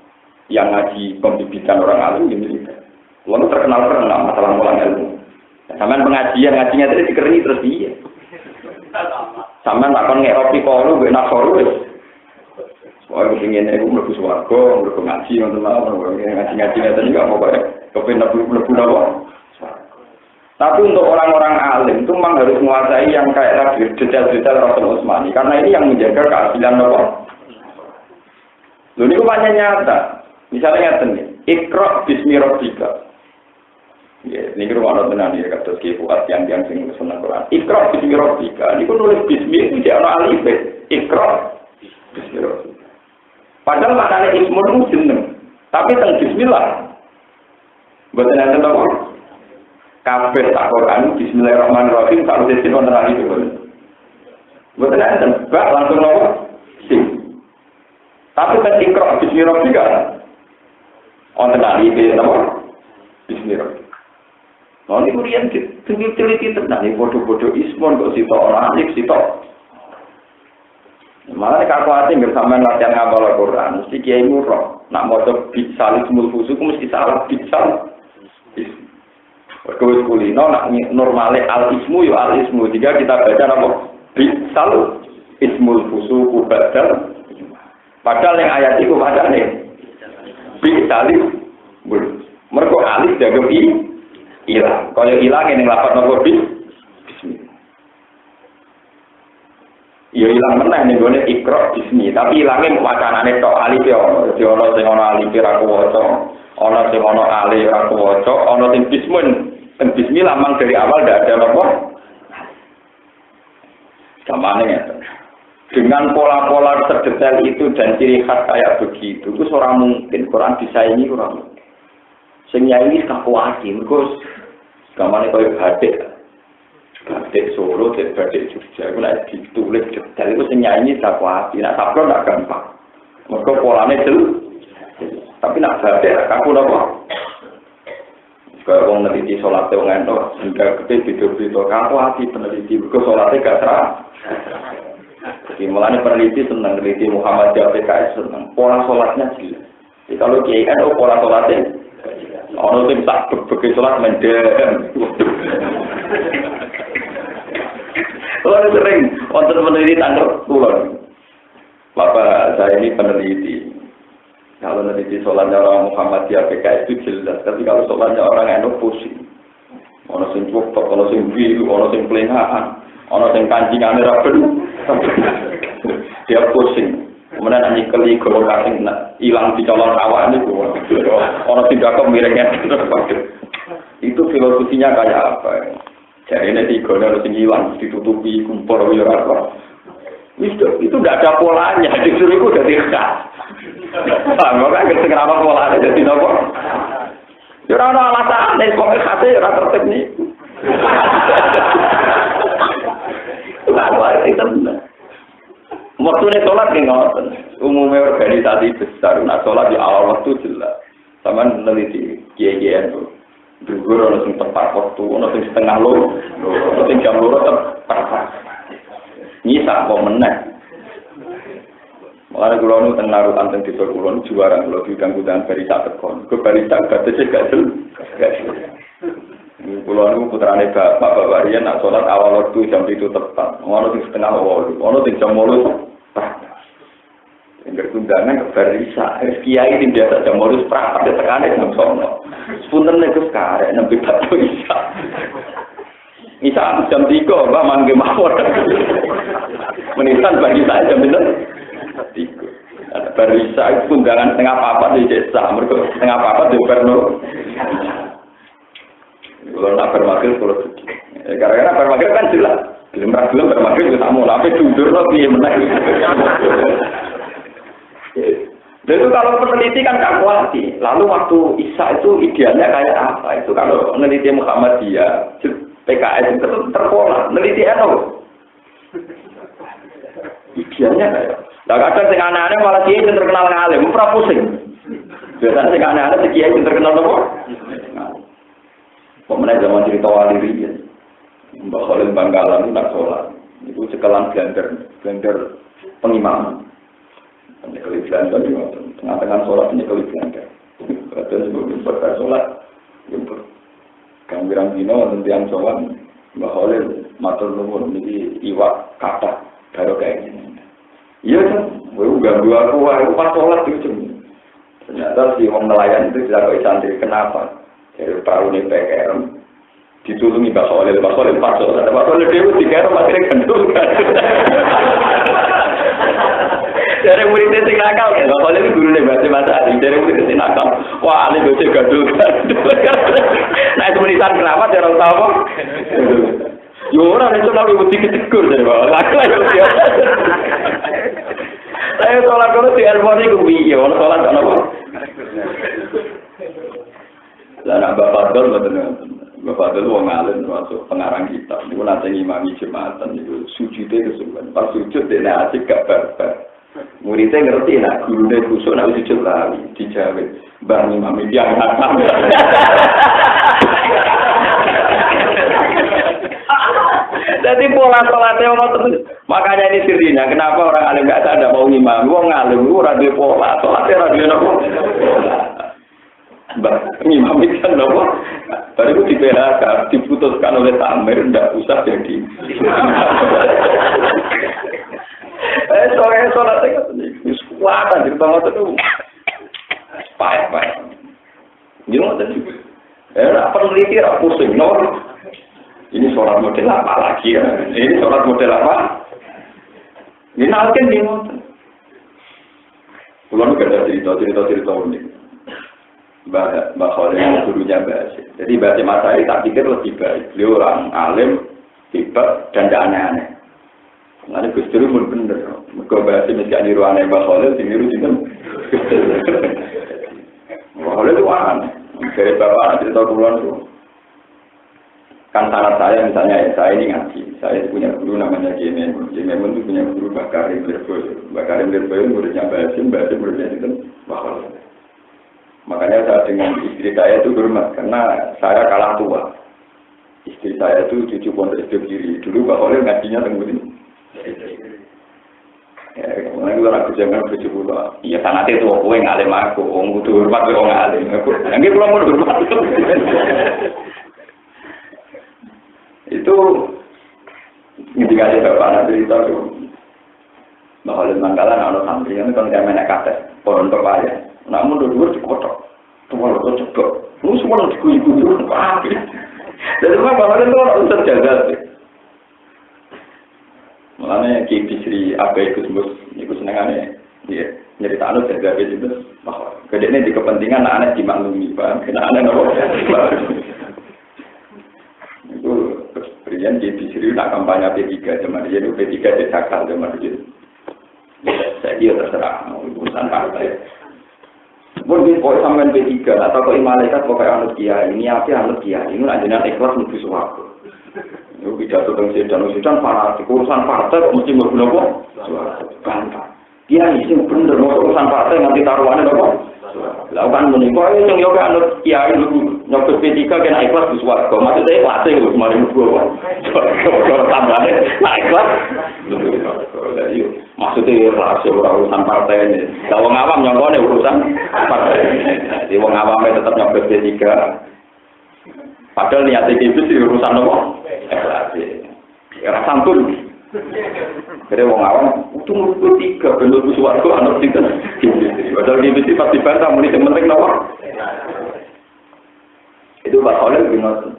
yang ngaji pembibitan orang alim ini lalu terkenal masalah mulang ilmu. Sampean ngajinya tadi dikerengi terus dia. Sampean akan ngeropi kalau gue nasoru wes. Soalnya kepingin aku mlebu swarga, mlebu ngaji ngoten mawon, ngaji tadi enggak mau kok kepen mlebu apa. Tapi untuk orang-orang alim itu memang harus menguasai yang kayak tadi detail-detail Rasul Utsmani karena ini yang menjaga keaslian apa. Lho niku banyak nyata. Misalnya ngeten Iqra bismi rabbika. Ya, niki rumono tenan ya kados Ki Fuad yang sing seneng Quran. Iqra bismi rabbika. Niku nulis bismi itu ana alif. Iqra bismi rabbika. Padahal maknane ismun jeneng. Tapi teng bismillah. Mboten enten apa? Kabeh tak Quran bismillahirrahmanirrahim tak mesti wonten alif itu. Mboten enten bak langsung apa? Sing. Tapi teng Iqra bismi rabbika. Onten alif napa? Bismillah. Nah ini kemudian teliti tenan ini bodoh-bodoh ismon kok sitok ora alif sitok. Malah nek aku ati bersama latihan ngapal Al-Qur'an mesti kiai murah. Nak maca bisal ismul fusuk mesti salah bisal. Perkawis kulino nak normale al ismu yo al ismu. Jika kita baca napa? Bisal ismul fusuk badal. Padahal yang ayat itu bacane salib bul. Mergo alif jago ilang. Kalau ilang ning lapat nopo bismillah. Ya ilang meneh ning gone Iqra bismi, tapi ilange wacanane tok alif ya ono. Dadi ono sing ono alif ra kuwaca, ono sing ono alif ra kuwaca, ono sing bismun. Sing bismillah mang dari awal ndak ada nopo. Samane ngeten. Dengan pola-pola terdetail itu dan ciri khas kayak begitu, itu orang mungkin Quran disaingi orang. Sehingga ini kakuati, terus gambarnya kayak batik Solo, batik Jogja, itu lah ditulis detail itu sehingga ini kakuati. Nak sablon tak gampang, mereka polanya jelas. Tapi nak batik kaku apa? Kalau orang meneliti sholat wong entuk, sehingga gede beda-beda. Kamu hati peneliti, kok sholatnya gak serah. Jadi mulanya peneliti senang, peneliti Muhammadiyah PKS senang. Pola sholatnya jelas. Jadi kalau kiai NU pola sholatnya, orang yang tak begitu sholat mendem. Kalau sering, untuk meneliti tanggal pulang. Bapak saya ini peneliti. Kalau meneliti sholatnya orang Muhammadiyah PKS itu jelas. Tapi kalau sholatnya orang NU pusing. Ono sing cukup, ono sing biru, ono sing pelengahan, ono sing kancingan raben. Dia pusing. Kemudian nanti keli golongan hilang di colong awak ini. Ono tidak kemiringnya. Itu filosofinya kayak apa? Jadi ini tiga harus hilang, ditutupi, kumpul, apa. Itu tidak ada polanya, justru itu udah tidak. Makanya kenapa polanya jadi apa? Ya ada alasan, dari pokoknya khasnya ya tertib nih. Lalu itu benar. Waktunya sholat nggak umumnya organisasi besar, nah sholat di awal waktu jelas. Sama meneliti kiai-kiai itu. Dulu orang yang tepat waktu, orang yang setengah lo, orang yang jam lo tepat. Nyisa mau menang. Malah kalau nu tengah rutan teng desa kulon juara kalau diganggu-ganggu barista tekon. Ke barista gadese gak jelas. Kulon nu putrane bapak Warian nak salat awal waktu jam itu tepat. Ono sing setengah wolu, ono sing jam 8. Yang berkundangan ke barista, kiai sing biasa jam 8 prapat tekane jam 09. Sepunten nek karek nembe batu isa. Isa jam 3 Mbak mangke mawon. Menitan bagi saya jam 3. Barisa itu undangan setengah papat di desa, mereka setengah papat di Gubernur. Kalau nak bermakil kalau sedih. Karena bermakil kan jelas, belum bermakil itu sama, tapi jujur lebih menaik. Dan itu kalau peneliti kan kalkulasi. Lalu waktu Isya itu idealnya kayak apa? Itu kalau peneliti Muhammadiyah, PKS itu terpola, peneliti NU. Idealnya kayak. Nah kadang sing aneh-aneh malah kiai sing terkenal ngalim, ora pusing. Biasanya sing aneh-aneh sing kiai sing terkenal apa? Pemenang zaman cerita wali riyen. Mbak Khalil Bangkalan itu nak sholat. Itu cekelan blender pengimaman. Nyekeli blender itu tengah-tengah sholat nyekeli blender. Terus sebelum berkata sholat, kang birang dino tentiang sholat, Mbak Khalil matur nuwun niki iwak kata baru kayak gini. Iya kan, gue ganggu aku pas sholat itu cuma. Ternyata si orang nelayan itu tidak koi santri, kenapa? Dari perahu ini PKR, ditulungi Mbak Khalil pas sholat. Ada Mbak Khalil dia di KR masih gendul kan. Dari muridnya sing nakal, Mbak Khalil guru nih bahasa Adi. Dari muridnya sing nakal, wah ini bocah gendul kan. Nah itu menitan kenapa? Dia orang tahu. Yo ora nek ora ibu ditegur dari bawah. Saya sholat dulu di Elmoni kuwi, ono sholat ono apa? Lah nak Bapak Fadl wong alim termasuk pengarang kitab. Niku nate ngimami Jumatan niku sujude kesuwen. Pas sujud dene asik gak barbar. Muridnya ngerti nak gurune kusuk nak sujud lali dijawab Mbah Imam iki anak. Jadi pola sholatnya orang terus. Makanya ini sirinya. Kenapa orang alim gak ada mau ngimam? Wong alim itu radio pola. Sholatnya radio nopo. Ngimam itu kan nopo. Baru itu dibelakan, diputuskan oleh Tamir, tidak usah jadi. Sholatnya kan ini kuatan. Jadi banget itu. Payah. Ini tadi. Peneliti pusing. Ini sholat model apa lagi ya? Ini sholat model apa? Ini nalken di mana? Pulau itu ada cerita unik. Mbak Khalil gurunya Basim. Jadi Basim Asari tak pikir lebih baik. Beliau orang alim, hebat, dan tidak aneh-aneh. Nanti Gus Dur pun bener. Mereka Basim tidak niru aneh Mbak Khalil, niru juga. Mbak Khalil itu aneh. Dari bapak cerita pulau itu. Kan syarat saya misalnya saya ini ngaji, saya punya guru namanya Jemen itu punya guru Mbak Karim Lirboyo muridnya Basim muridnya itu Mbak Khalil. Makanya saya dengan istri saya itu hormat karena saya kalah tua. Istri saya itu cucu pondok hidup kiri. Dulu Pak Khalil ngajinya tenggutin. Ya, kemudian gue ragu jangan cucu pula. Iya sangat itu aku yang ngalim aku. Om butuh hormat gue ngalim. Yang itu mau hormat. Itu indikasi bapak nanti cerita tuh. Pak Khalil Mangkalan ada santri yang kan kayak menek kates pohon pepaya. Namun dua-dua dikotok, semua lo cekok, lu semua lo dikuyu-kuyu, apa? Jadi memang bahwa itu orang unsur jaga sih. Makanya Ki Sri Abai Gusmus, itu senengannya dia nyerita anu jaga itu bahwa kedeknya di kepentingan anak dimaklumi, paham? Kena anak nopo. Itu berian Ki Sri nak kampanye P3 zaman dia itu P3 dicakal zaman dia. Saya dia terserah, urusan partai. Mungkin kok sampean P3 atau kok malaikat kok kayak anut kiai ini apa anut kiai ini ajaran ikhlas mlebu swarga. Yo pidato teng sedan para urusan partai kok mesti mlebu napa? Swarga. Bantah. Kiai sing bener urusan partai nganti taruhane napa? Lah kan menika sing yo anut kiai nyobot P3 kena ikhlas di swarga. Maksudnya ikhlas e wis mari mlebu kok. Kok tambane ikhlas. Maksudnya rahasia urusan partai ini. Kalau wong awam nyongkone urusan partai. Jadi wong awam tetap nyobot P3. Padahal niatnya itu sih urusan apa? Era santun. Jadi wong awam itu menurut P3 bentuk suatu anak kita. Padahal di sini pasti bantah muni yang penting apa? Itu Pak Khalil bin Nasr.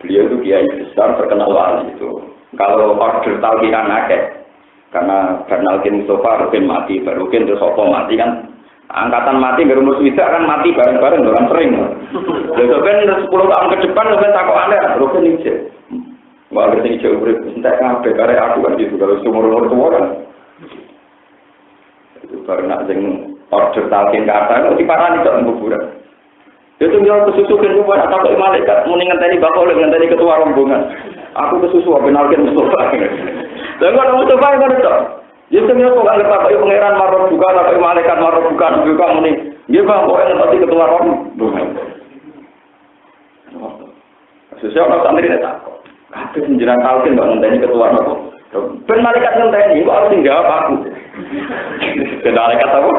Beliau itu kiai besar terkenal wali itu. Kalau order talqinan akeh karena Bernalkin Mustafa Rukin mati, Rukin terus Sopo mati kan angkatan mati berumus wida kan mati bareng-bareng orang sering. Lalu kan 10 tahun ke depan sampai takut anda Rukin ini wah berarti jauh urip entek kabeh karek aku kan gitu kalau umur tua kan itu karena sing order talqin kata itu diparani kok kuburan. Itu dia kesusukan buat atau malaikat muni ngenteni bakal ngenteni ketua rombongan. Aku kesusu Bernalkin Mustafa. Lha kok Mustafa kok itu? Jadi dia kok ada Pak Pangeran marah buka atau malaikat marah buka juga muni. Nggih Bang, kok ngenteni ketua rombongan. Sesuai orang santri tak. Kabeh jenengan talqin kok ngenteni ketua rombongan. Ben malaikat ngenteni kok harus jawab aku. Ben malaikat apa?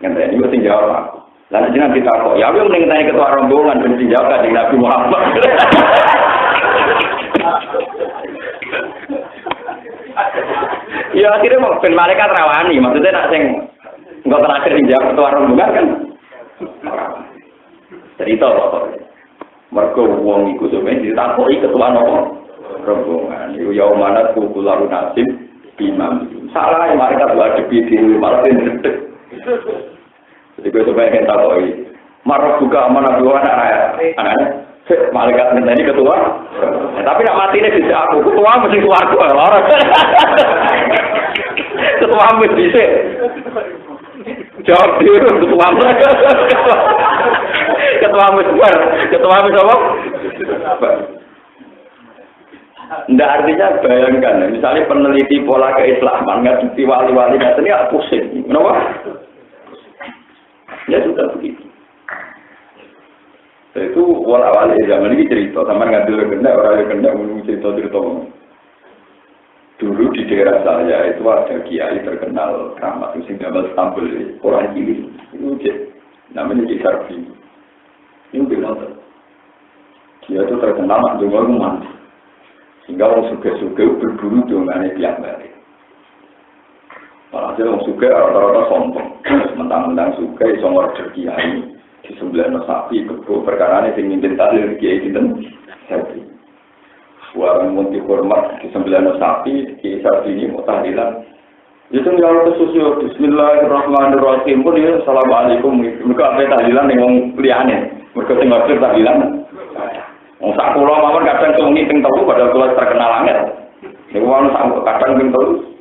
Ngenteni kok jawab aku. Lalu jangan kita kok, ya aku mending tanya ketua rombongan dan dijawab di Nabi Muhammad. Ya akhirnya mau ben malaikat rawani, maksudnya nak sing enggak terakhir dijawab ketua rombongan kan. Cerita kok. Mergo wong iku sampeyan ditakoki ketua rombongan. Iku ya manat kukularun nasib bimam. Salah malaikat wajibi dhewe malah ndredeg. Jadi gue coba ingin tahu ini, marah buka mana dua anak-anak, malaikat minta ini ketua, tapi nak mati ini bisa aku, ketua mesti keluar orang, ketua mesti bisa, jawab dulu ketua mesti apa? Nggak artinya bayangkan, misalnya peneliti pola keislaman nggak di wali-wali ini aku pusing, kenapa? Ya sudah begitu. Itu awal-awal zaman ini cerita, sama ngambil kena orang yang kena menunggu cerita. Dulu di daerah saya itu ada kiai terkenal keramat sing gambar Istanbul orang cilik. Itu namanya Ki Sarfi. Ini bilang dia itu terkenal dengan rumah. Sehingga orang suka-suka berburu dengan tiap hari. Malah orang suka rata-rata sombong, mentang-mentang suka iso order kiai di sebelah sapi kebo perkara ini sing mimpin tahlil kiai sinten sapi. Suara munti hormat di sebelah sapi kiai sapi ini mau tahlilan. Itu yang kesusu Bismillahirrahmanirrahim pun ya Assalamualaikum. Mereka apa tahlilan ning wong liyane. Mereka sing order tahlilan. Wong sak kula mawon kadang sungi ping telu padahal kula terkenal angel. Niku wong sak kadang ping telu.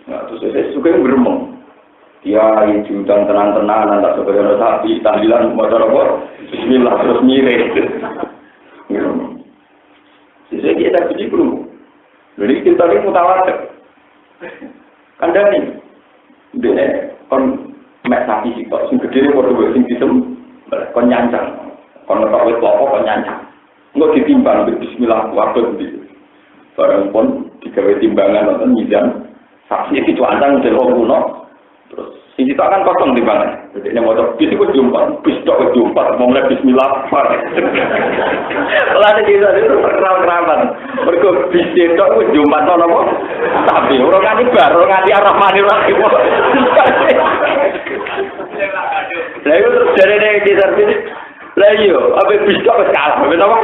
Nah, terus saya suka yang beremong. Ya, itu dan tenang-tenang, tak sebenarnya sapi, tahlilan, motor apa? Bismillah, terus mirip. Jadi kita pergi dulu. Jadi kita ini mutawatir. Kan dari ini, kon mek sapi sih, Bidire padha sing disem kon nyancang. Kon nek wis klopo kon nyancang. Engko ditimbang bismillah waduh iki. Barang pun digawe timbangan nonton mizan. Saksi itu ancang delok kuno. Terus sing itu akan kosong timbangan. Jadi ini motor bis itu jumpa, bis tok jumpa, mau mulai bismillah. Lalu kita itu terkeram-keraman. Mereka bis itu jumpa apa? Tapi orang nganti bar, orang nganti Ar-Rahmanir-Rahim. Lah itu terus dari kita bis. Lah iya, apa bis tok wis kalah, apa?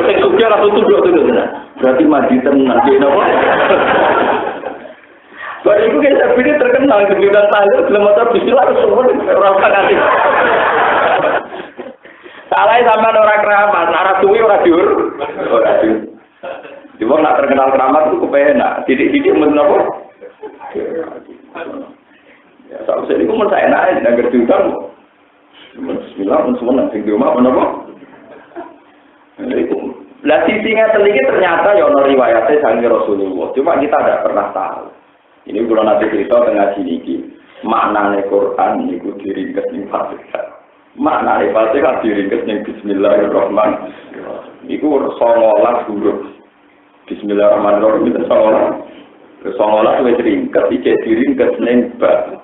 Sing sugih ora tutup-tutup. Berarti mati tenan ki napa? Baik itu kita pilih terkenal di bidang tangga, belum ada bismillah semua orang kasih. Salah sama orang keramat, arah suwi orang diur. Cuma nak terkenal keramat itu kepenak. Titik-titik mesti apa? Ya, sama sekali pun saya naik, nak kerjaan. Bismillah, semua nanti di rumah apa? Lah sisinya teliti ternyata ya ono riwayatnya sangi Rasulullah. Cuma kita tidak pernah tahu. Ini kalau nanti cerita tengah sini, maknanya Quran itu diringkes ning Fatihah. Maknanya Fatihah diringkes ning Bismillahirrahmanirrahim. Itu 19 huruf. Bismillahirrahmanirrahim itu 19. 19 wis ringkes iki diringkes ning ba.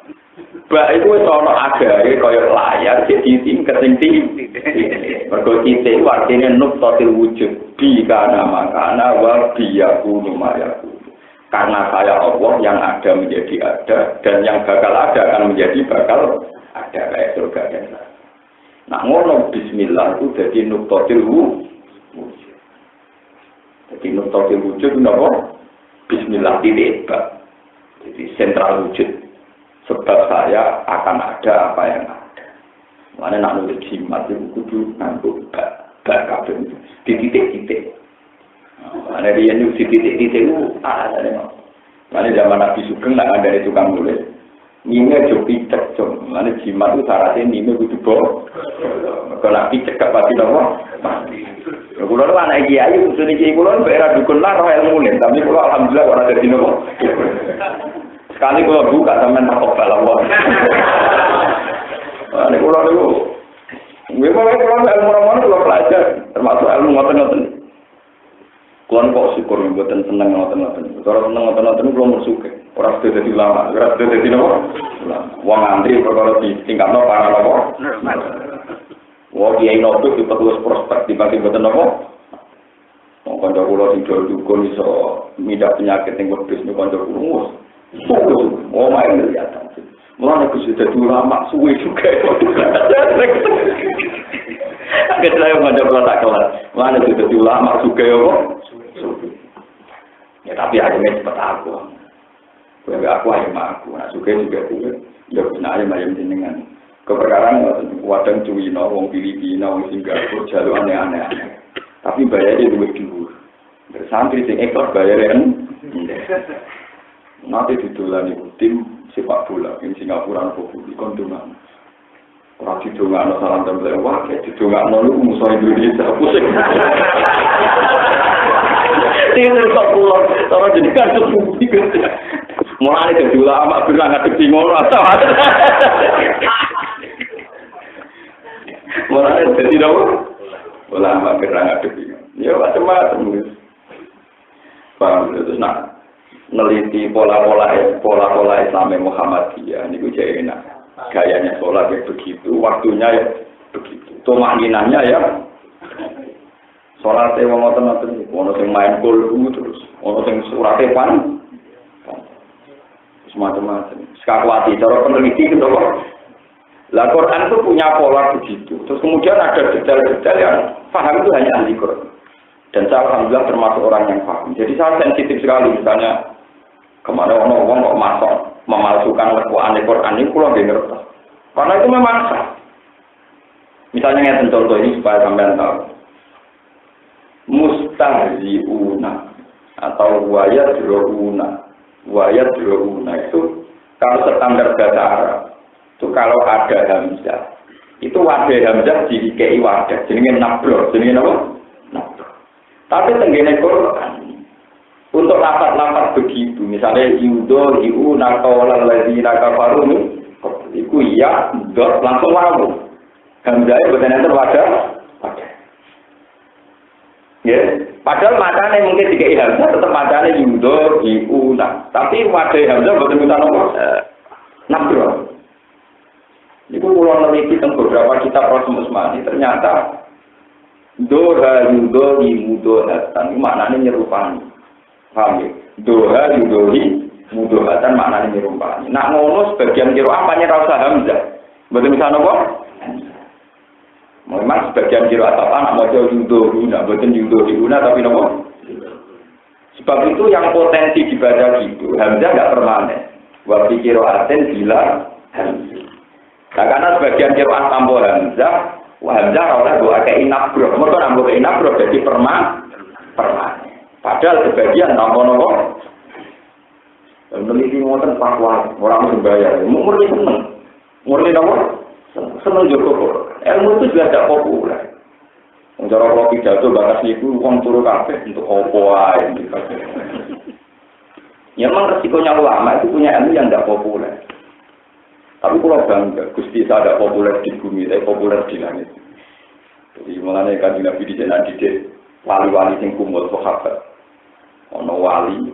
Ba itu wis ana agare kaya layar jadi tingkat sing tinggi. Mergo titik artine nuqtatil wujud bi kana makana wa biyakunu mayakunu. Karena saya Allah yang ada menjadi ada dan yang bakal ada akan menjadi bakal ada kayak surga dan neraka. Nah ngono bismillah itu jadi nuqtatil wujud. Jadi nuqtatil wujud napa? Bismillah titik bab. Jadi sentral wujud. Sebab saya akan ada apa yang ada. Mana nak nulis jimat itu kudu nganggo bab kabeh di titik-titik. Mana dia nu titik-titik itu ada nih. Mana zaman Nabi Sugeng nak ada tukang nulis. Mime jopi cek. Mana jimat itu syaratnya mime kudu bo. Kalau Nabi cek pasti nopo. Kulo lu anak kiai usune kiai kulo era dukun lah roh ilmu nih. Tapi kulo alhamdulillah ora dadi nopo. Sekali kulo buka sampean tak kobal Allah. Mana kulo niku. Memang kulo ilmu romono kulo pelajar termasuk ilmu ngoten-ngoten. Kulon kok syukur mboten seneng ngoten-ngoten. Cara seneng ngoten-ngoten kula mersuke. Ora sudah dadi ulama, ora sudah dadi napa? Wong antri perkara ditingkatno para napa? Wong kiai nopo diperluas prospek dibagi mboten napa? Wong kanca kula sing dukun iso midak penyakit ning wedhus niku kanca kula. Wong main lihat. Mulane kudu dadi ulama suwe juga. Kita yang ada pelatak kelas, mana sudah ulama suka ya kok? Ya tapi akhirnya cepat aku. Aku ayam aku, nah suka juga aku. Ya benar ayam jenengan. Keperkaraan wadang Cina, wong Filipina, wong Singapura, jalur aneh-aneh. Tapi bayarnya lebih dulu. Bersantri sing ekor bayarnya kan? Nanti ditulani tim sepak bola yang Singapura atau di konduman. Orang didongakno salam tempel wah kayak didongakno lu musuh Indonesia pusing. Tinggal kok pulang, orang jadi kan sepupu gitu. Mulai dari ulama bilang ngadep di ngono atau mulai dari dulu ulama bilang ngadep di ya macam-macam. Paham terus nak neliti pola-pola Islam Muhammadiyah ini gue jadi enak. Gayanya sholat ya begitu, waktunya ya begitu, tumakninahnya ya sholatnya ngoten-ngoten, ono sing main golfu terus, ono sing surate pan, semacam-macam. Sekakwati, cara peneliti gitu kok. Lah Quran itu punya pola begitu, terus kemudian ada detail-detail yang paham itu hanya ahli Quran. Dan saya alhamdulillah termasuk orang yang paham. Jadi saya sensitif sekali, misalnya kemana orang kok masuk memalsukan Al-Quran ini pulau ngerti. Karena itu memang sah. Misalnya yang contoh ini supaya sampean tahu. Mustahzi'una atau wayadrouna itu kalau standar bahasa Arab itu kalau ada hamzah itu wadah hamzah dikei wadah jenenge nabro, jenenge apa? Nabro. Tapi tenggene Quran untuk lapat-lapat begitu, misalnya yudo, yu, nakawalal ladina kafaru, Iku iya, dot langsung wawu. Hamzah boten enten wadah. Ya, padahal macane mungkin dikai Hamzah tetap macane yudo diuna. Tapi wadah Hamzah boten bisa nopo. Nabro. Iku kula neliti teng beberapa kitab Rasul Usmani ternyata doha yudo mudo datan maknane nyerupani. Paham ya? Doha yudohi mudohatan maknane nyerupani. Nak ngono sebagian kira apane ra usah Hamzah. Boten bisa nopo? Memang sebagian kira atau anak maca yudo guna, boten yudo guna tapi nopo? Sebab itu yang potensi dibaca gitu, Hamzah enggak permanen. Wa fi qira'atin bila Hamzah. Nah, karena sebagian kira tanpa Hamzah, Hamzah ora go akeh inabro. Mergo nambah ke inabro dadi permanen. Padahal sebagian tanpa nopo? Meneliti ngoten fatwa orang sembayang. Murni seneng. Murni nopo? Seneng Joko. Ilmu itu juga tidak populer. Cara kalau pidato batas itu uang turu kabeh untuk opo ae. Ya memang resikonya ulama itu punya ilmu yang tidak populer. Tapi kalau bangga, Gusti saya tidak populer di bumi, tapi populer di langit. Jadi mengenai Kanjeng Nabi di sana didik wali-wali sing kumul sahabat. Ono wali,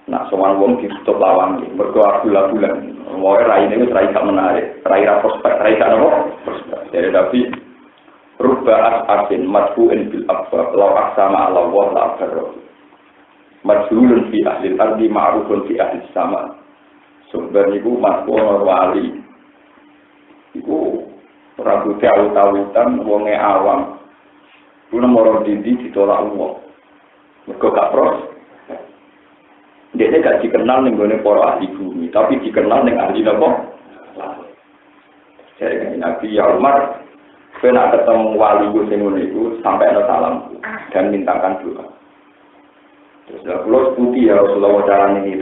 nak sowan wong ditutup lawang, mergo bulan-bulan. Wae raine wis rai gak menarik, rai ra prospek, rai gak nopo? Prospek. Jadi tapi rubba asin madfu'in bil abwab law aqsama ala wa la akbar. Majhulun fi ahli al-ardi ma'rufun fi ahli sama. Sumber niku madfu'un wali. Iku ora kudu tahu-tahutan wonge awam. Kuwi nomor dindi ditolak wong. Mergo gak pros. Dia gak dikenal ning gone para ahli bumi, tapi dikenal ning ahli napa? Jadi Nabi ya Umar, pernah ketemu wali sing ngono iku sampai ana salam dan mintakan doa. Terus kalau putih ya Rasulullah carane iki.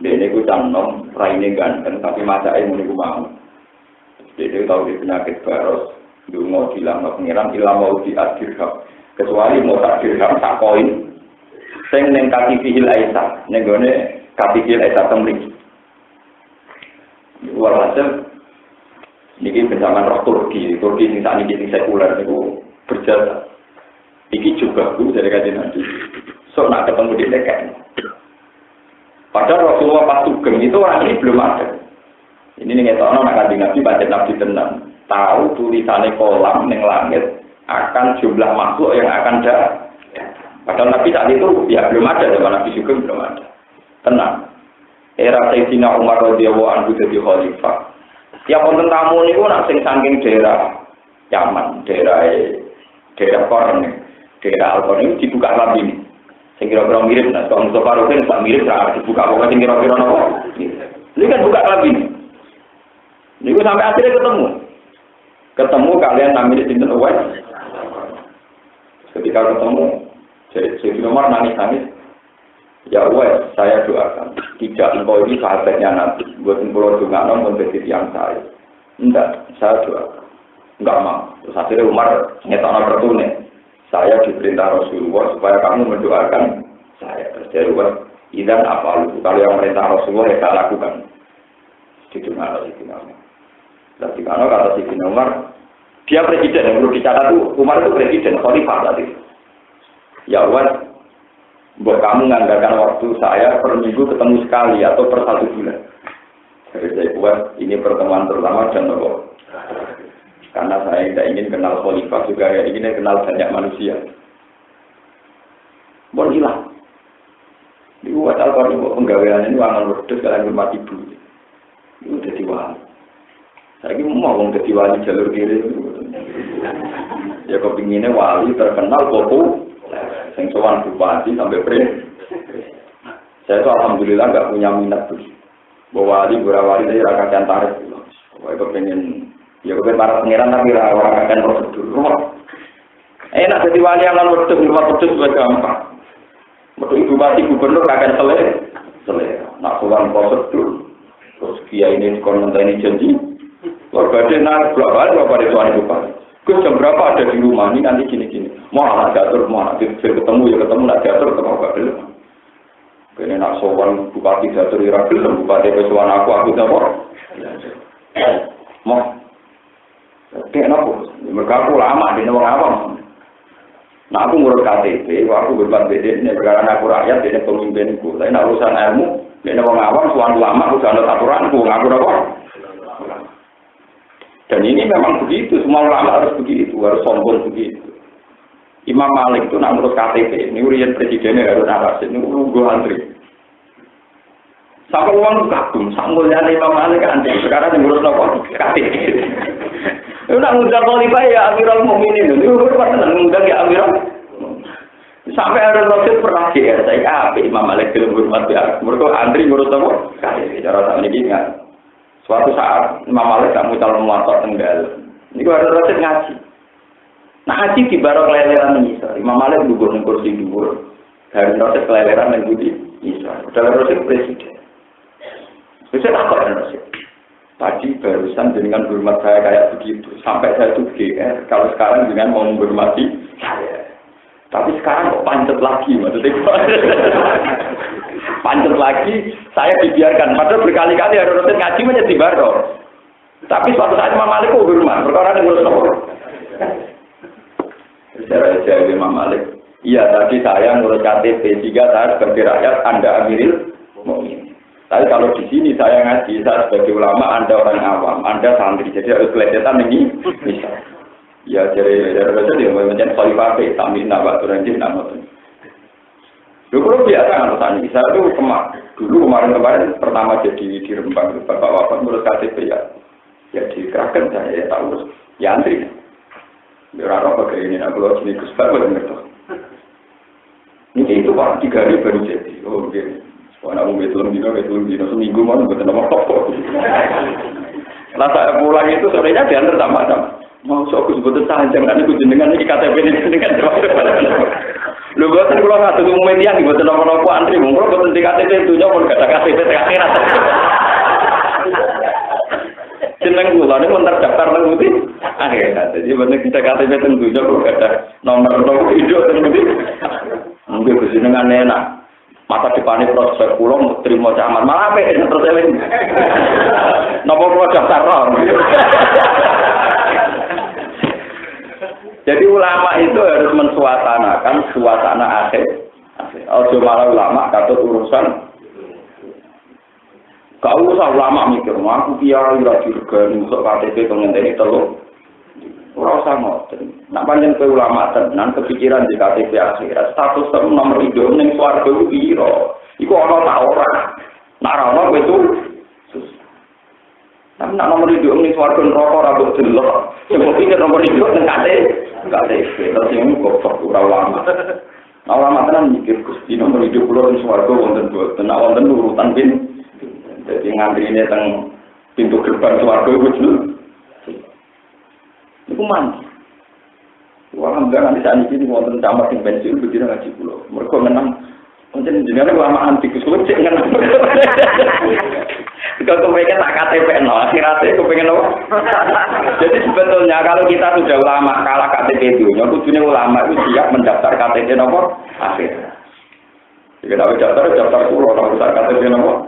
Dia niku canom, raine ganteng tapi macake ngono iku mau. Dia tahu di penyakit baros, dungo bilang pengiran ilang mau diadirham, kecuali mau takdirham tak koin. Sing ning katifil Aisyah, ning gone katifil Aisyah temriki. Walhasil niki bersama roh Turki sing sakniki sing sekuler niku berjasa. Iki juga Bu dari Kanjeng Nabi. Sok nak ketemu di dekat. Padahal Rasulullah pas sugeng itu orang ini belum ada. Ini ning etokno nak Kanjeng Nabi pancen nabi tenan. Tahu tulisane kolam ning langit akan jumlah makhluk yang akan datang. Padahal Nabi saat itu ya belum ada, zaman Nabi Sugeng belum ada. Tenang. Era Sayyidina Umar radhiyallahu anhu jadi khalifah. Tiap wonten tamu niku nak sing saking daerah Yaman, daerah Korn, daerah Al-Qur'an dibuka lagi. Sing kira-kira mirip nah kok Mustafa Rukin sak mirip ra dibuka pokoke sing kira-kira napa. Ini kan buka lagi. Niku sampai akhirnya ketemu. Ketemu kalian namanya sinten Uwais. Ketika ketemu jadi Umar nangis-nangis, ya Uwais, saya doakan, tidak engkau ini sahabatnya Nabi, buat engkau juga pun jadi yang saya. Enggak, saya doakan, enggak mau. Terus akhirnya Umar nyetana pertune, saya diperintah Rasulullah supaya kamu mendoakan saya. Terus dari Uwais, idan apa lu? Kalau yang perintah Rasulullah ya saya lakukan. Didengar oleh Sidina Umar. Dan kata Sidina Umar, dia presiden, yang perlu dicatat itu, Umar itu presiden, khalifah tadi. Ya Uwais, buat kamu menganggarkan waktu saya per minggu ketemu sekali atau per 1 bulan. Jadi saya buat ini pertemuan pertama dan nopo. Karena saya tidak ingin kenal khalifah juga, ya ingin kenal banyak manusia. Bon hilang. Di Uwais Al-Qarni penggawean ini wangan wedhus kalian hormat ibu. Itu jadi wali. Saya ini mau jadi wali jalur kiri. Ya kepinginnya wali terkenal populer. Sing sowan bupati sampai presiden. Saya itu alhamdulillah nggak punya minat tuh. Bawa wali dari rakyat tarif. Saya kepengen, ya kepengen para pangeran tapi orang akan prosedur. Enak jadi wali yang lalu wedhus juga gampang. Betul bupati gubernur akan selesai. Nak sowan prosedur. Terus kiai ini komentari janji. Warga nak berapa di tuan bupati. Gus jam berapa ada di rumah ini nanti gini. Mau anak diatur, mau anak ketemu ya ketemu, nak diatur ketemu gak belum. Kene nak sowan bupati diatur ira belum, bupati kesuwan aku tak mau. Mau kayak nopo, mereka aku lama di wong awam. Nah aku ngurus KTP, aku berbuat beda ini perkara aku rakyat, ini pemimpinku. Tapi nak urusan ilmu, ini wong awam, suatu lama aku sudah aturanku, ngaku nopo. Dan ini memang begitu, semua ulama harus begitu, harus sombong begitu. Imam Malik itu nak ngurus KTP, ini urian presidennya Harun Ar-Rasyid, ini gue antri. Sampai uang kagum, sanggulnya Imam Malik antri, sekarang yang ngurus nopo KTP. Itu nak ngundang khalifah ya Amirul Mukminin itu hormat ngundang ya Amirul. Sampai Harun Rasyid pernah GR saya apa Imam Malik film hormat ya. Mereka antri ngurus apa? Kali cara tak ini ingat. Suatu saat Imam Malik tak mau calon muatok tenggal. Ini Harun Rasyid ngaji. Nah ngaji di barok keleleran ini. Imam Malik duduk di kursi dulu. Harun Rasyid keleleran yang budi. Harun Rasyid presiden. Saya takut Harun Rasyid. Tadi barusan dengan hormat saya kayak begitu, sampai saya itu GR. Kalau sekarang dengan mau menghormati saya, tapi sekarang kok pancet lagi, maksudnya pancet lagi, saya dibiarkan. Padahal berkali-kali harus ngaji menjadi baru. Tapi suatu saat Imam Malik kok hormat, perkara yang ngurus nopo. Saya jawab Imam Malik, iya tadi saya ngurus KTP, sehingga saya sebagai rakyat, Anda Amirul Mukminin. Tapi kalau di sini saya ngaji, saya sebagai ulama, Anda orang awam, Anda santri, jadi harus kelihatan ini bisa. Ya jadi dia macam khalifah tamin nama turanjin nama tu. Dulu biasa kan tanya, saya tu dulu kemarin pertama jadi di Rembang, bapak wafat ngurus KTP ya dikerahkan saya ya tahu ya antri. Biar apa kayak ini, aku harus ini kusbar boleh ngerti. Ini itu pak 3 hari baru jadi, oh begini. Wah, aku betul dino seminggu mau betul nama apa? Lah saya pulang itu sorenya diantar sama-sama. Mau aku sebut sanjang kan aku jenengan iki KTP ini dengan lho boten kula ngatur media iki boten apa-apa antri mung kula boten KTP dunya pun gak ada KTP akhirat. Jeneng kula niku terdaftar nang ngendi? Akhirat. Jadi boten kita KTP teng dunya kok gak ada nomor hidup teng ngendi? Mungkin jenengan enak. Masa depannya proses pulang terima camat malah apa ya terus eling nopo pulau daftar jadi ulama itu harus mensuasanakan suasana akhir ojo malah ulama katut urusan gak usah ulama mikir aku kiai ra dirgani untuk KTP pengenteni telu ora usah ngoten. Nek pancen kowe ulama tenan kepikiran di KTP akhirat, status nomor hidup ning swarga iku piro? Iku ana ta ora? Nek ora ono kowe itu tapi nek nomor hidup ning swarga neraka ora mbok delok. Sing penting nomor hidup ning KTP. Terus sing kok ora ulama. Nek ulama tenan mikir Gusti nomor hidup kula ning swarga wonten boten. Nek wonten urutan pin. Dadi ngantrine teng pintu gerbang swarga iku jelas. Iku mandi. Alhamdulillah nanti saat ini wonten camat yang pensiun begini ngaji pulau. Mereka menang. Mungkin jenengan lama anti kesulit cek menang. Kalau kepengen tak KTP no, akhirnya kepengen apa? Jadi sebetulnya kalau kita sudah ulama kalah KTP itu, nyatanya ulama itu siap mendaftar KTP nomor akhir. Jika tidak daftar pulau, kalau besar KTP nomor.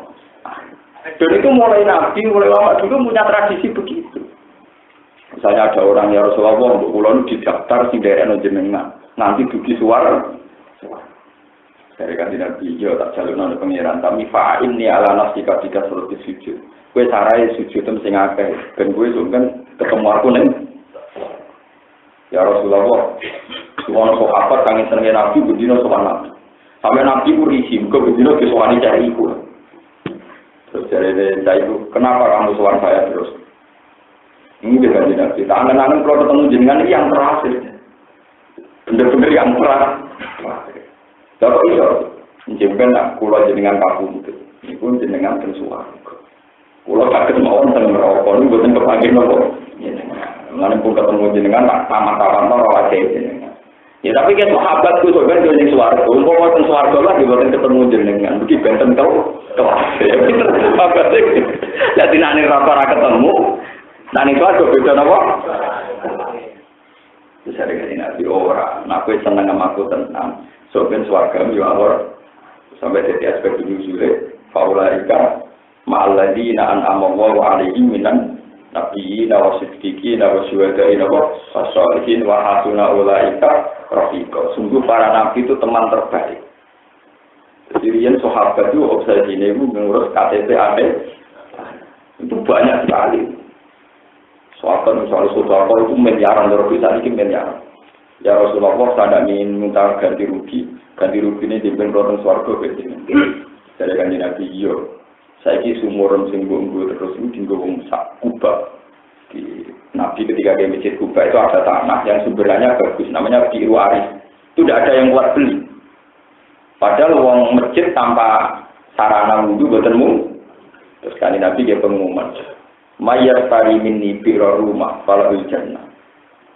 Dan itu mulai nabi, mulai lama dulu punya tradisi begitu. Misalnya ada orang yang Rasulullah untuk pulau didaftar si daerah jenengan, nanti dugi suara. Dari kanji Nabi, yo tak jalur nol pengiran. Tapi fa'in ni ala nafsi ketika suruh sujud. Kue sarai sujud tem sing akeh. Dan kue kan ketemu aku neng. Ya Rasulullah, semua sahabat kami seneng Nabi berdino sopan Nabi. Sampai Nabi ku risi, muka berdino kesukaan cari iku. Terus dari saya itu, kenapa kamu sopan saya terus? Ini juga tidak kita. Angan-angan kalau ketemu jenengan ini yang terakhir. Bener-bener yang terakhir. Kalau iya, jenengan nak kulo jenengan kaku gitu. Ini pun jenengan tersuara. Kulo tak ketemu orang yang merokok. Ini buatan kepanggil nopo. Mengenai pun ketemu jenengan tak tamat-tamat orang aja jenengan. Ya tapi kan sahabatku soalnya jadi suara. Kalau mau suara lah dibuatin ketemu jenengan. Begitu benten kau kelas. Jadi nanti rata-rata ketemu. Nanti itu ada beda apa? Bisa dikasih nabi orang. Nabi senang sama aku tenang. Soalnya suarga miwawar. Sampai jadi aspek ini sulit. Faulaika ma'alladina an'amallahu alaihim minan Nabi wa siddiqin wa syuhadain wa sholihin wa hasuna ulaika rafiqa. Sungguh para nabi itu teman terbaik. Jadi riyen sahabat itu obsesine mengurus KTP aneh. Itu banyak sekali. Sahabat misalnya saudara itu miliaran bisa ini miliaran. Ya Rasulullah saya ingin minta ganti rugi ini dipimpin rotan swarga begini. Dari kanjeng Nabi yo. Saiki sumuran sing nggo terus dienggo wong sak Kuba. Di Nabi ketika di Masjid Kuba itu ada tanah yang sumbernya bagus namanya Biru Arif. Itu tidak ada yang kuat beli. Padahal wong masjid tanpa sarana wudu boten mung. Terus kanjeng Nabi dia pengumuman. Mayar tari minni biro rumah falahul jannah.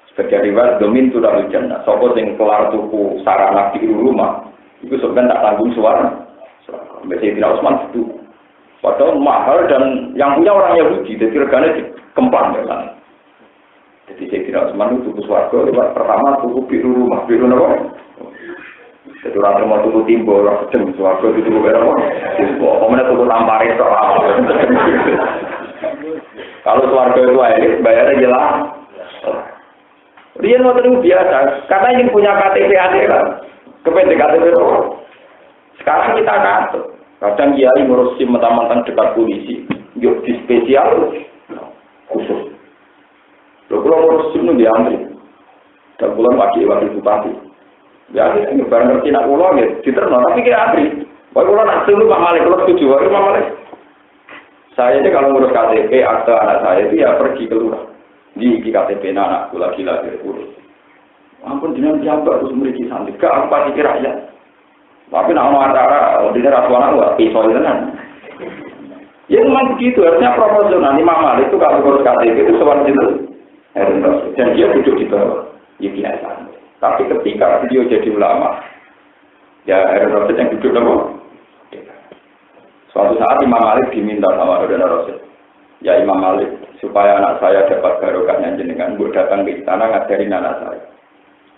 Sebagai riwayat domin sudah jannah. Sapa sing kelar tuku sarana Biru rumah itu sebenarnya tak tanggung suara. Sayyidina Utsman itu padahal mahal dan yang punya orang Yahudi, jadi regane dikemplang ya kan. Jadi Sayyidina Utsman itu tuku swarga, pertama tuku biru rumah, biru apa? Jadi orang mau tuku timbo, orang sedeng swarga itu tuku apa? Timbo, kemudian tuku tampare tok. Kalau swarga itu elit, bayarnya jelas. Dia nonton biasa, karena ingin punya KTP akhirat, kepenting KTP apa? Sekarang kita katut. Kadang kiai ngurus SIM mentang-mentang dekat polisi, yuk di spesial khusus. Lalu kalau ngurus SIM itu diantri, dan pulang wakil bupati. Ya ini barang ngerti nak pulang ya, diterima tapi kira antri. Wah kalau nak dulu Pak Malik, kalau setuju, Pak Malik. Saya ini kalau ngurus KTP akte anak saya itu ya pergi keluar. Di KTP anakku lagi urus. Ampun dengan jabat terus memiliki santri, gak aku pasti kira ya. Tapi nak mau acara, dia rasuana nggak pisau tenan. Ya memang begitu, artinya proporsional. Imam Malik itu kalau ngurus KTP itu seperti itu. Dan dia duduk di bawah, ya biasa. Tapi ketika dia jadi ulama, ya Harun Rasid yang duduk apa? Suatu saat Imam Malik diminta sama Harun Rasid. Ya Imam Malik, supaya anak saya dapat barokahnya jenengan, buat datang ke istana ngajarin anak saya.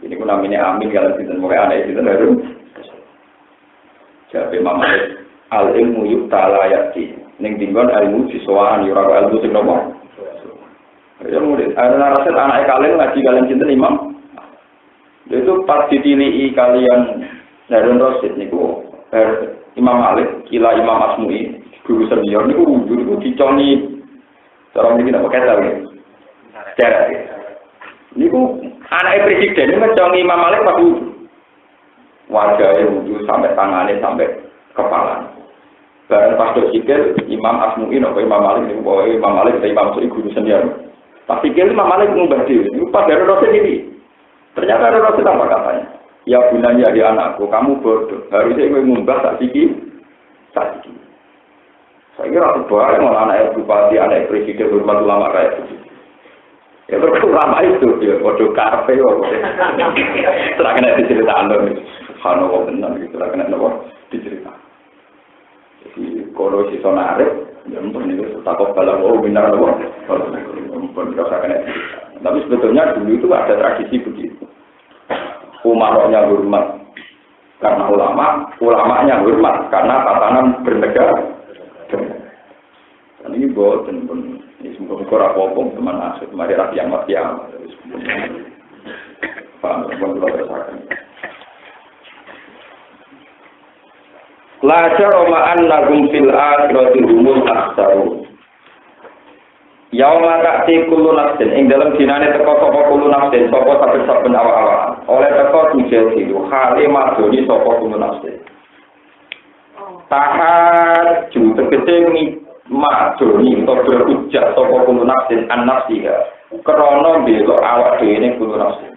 Ini pun namanya Amin kalau kita mulai anak itu Harun. Jadi Imam Malik al ilmu yuk talayati, neng tinggal ilmu siswaan yuraga ilmu sing nopo. Ya murid, ada Rasid anak kalian ngaji kalian cinta imam. Itu pas ditilihi kalian Harun Rasid niku Imam Malik kila Imam Asmu'i guru senior niku wujud niku diconi cara mriki apa kata nggih. Cara niku anak presiden niku ngeconi Imam Malik pas wujud. Wajahnya wujud sampai tangannya sampai kepala. Barang pas sikil Imam Asmu'i atau Imam Malik niku bahwa Imam Malik atau Imam Asmu'i guru senior. Pas sikil Imam Malik ngubah diri. Niku pas Harun Rasid ini. Ternyata Harun Rasid apa katanya? Ya gunanya di anakku, kamu bodoh. Harusnya gue ngubah tak sikil. Saya kira bahwa malah anak bupati, anak presiden hormat ulama kayak itu. Ya terus ulama itu, ya bodoh karpe, setelah kena diceritakan loh, Subhanallah benar gitu, setelah kena nopo diceritakan. Jadi kalau si sonarek, ya mungkin itu takut balang, benar nopo, mungkin tidak kena. Tapi sebetulnya dulu itu ada tradisi begitu. Umaroknya hormat karena ulama, ulamanya hormat karena tatanan bernegara. Dan ini boten pun ini semoga apa-apa teman asik mari rakyat yang paham pun kalau rasakan. La jarama annahum fil akhirati humul akhsaru. Yauma ta'ti kullu nafsin ing dalam dinane teko sapa kullu nafsin sapa saben-saben awak-awak. Oleh teko dijadilu hale madoni sapa kullu nafsin. Tahat juga tegese madoni utawa berhujjah sapa kullu nafsin an-nafsiha krana belok awak dhewe ning kullu nafsin.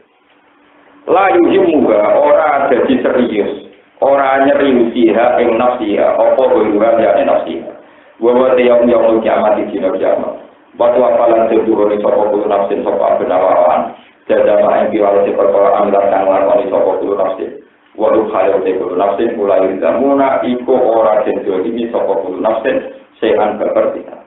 La yujimuga ora dadi serius, ora nyeriusiha ing nafsiha apa wae ya nafsiha. Wa yang kiamat di dina kiamat. Batu apalan sebuah ni sopok kulo nafsin sopok benawaran. Jada main biwal si perkara ambil kang lakoni sopok kulo nafsin. Waduh hayal si kulo nafsin mulai zamuna iko ora jenjol ini sopok kulo nafsin sehan berpertihan.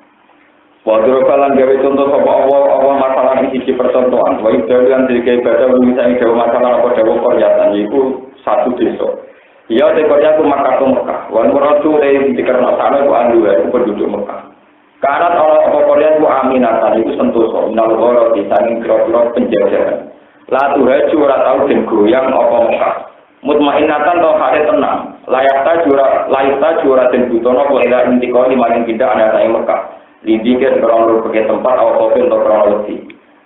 Waduh apalan gawe contoh sopok awal masalah ini sisi percontohan. Wahyu jauhan dari ibadah misalnya jauh masalah apa jauh pernyataan itu satu desa. Ia dekornya aku Makkah atau Mekah. Wan muradu dari dikerna sana aku andu aku penduduk Mekah. Karena kalau apa Korea ku aminatan itu sentosa, minal ghoro disanging kira-kira penjajahan. La tuhaju ora tau den goyang apa Mekah. Mutmainatan to hale tenang. Layakta jura den butono apa ila intiko maring pindah ana sae Mekah. Lidikir krono berbagai tempat atau untuk kronologi.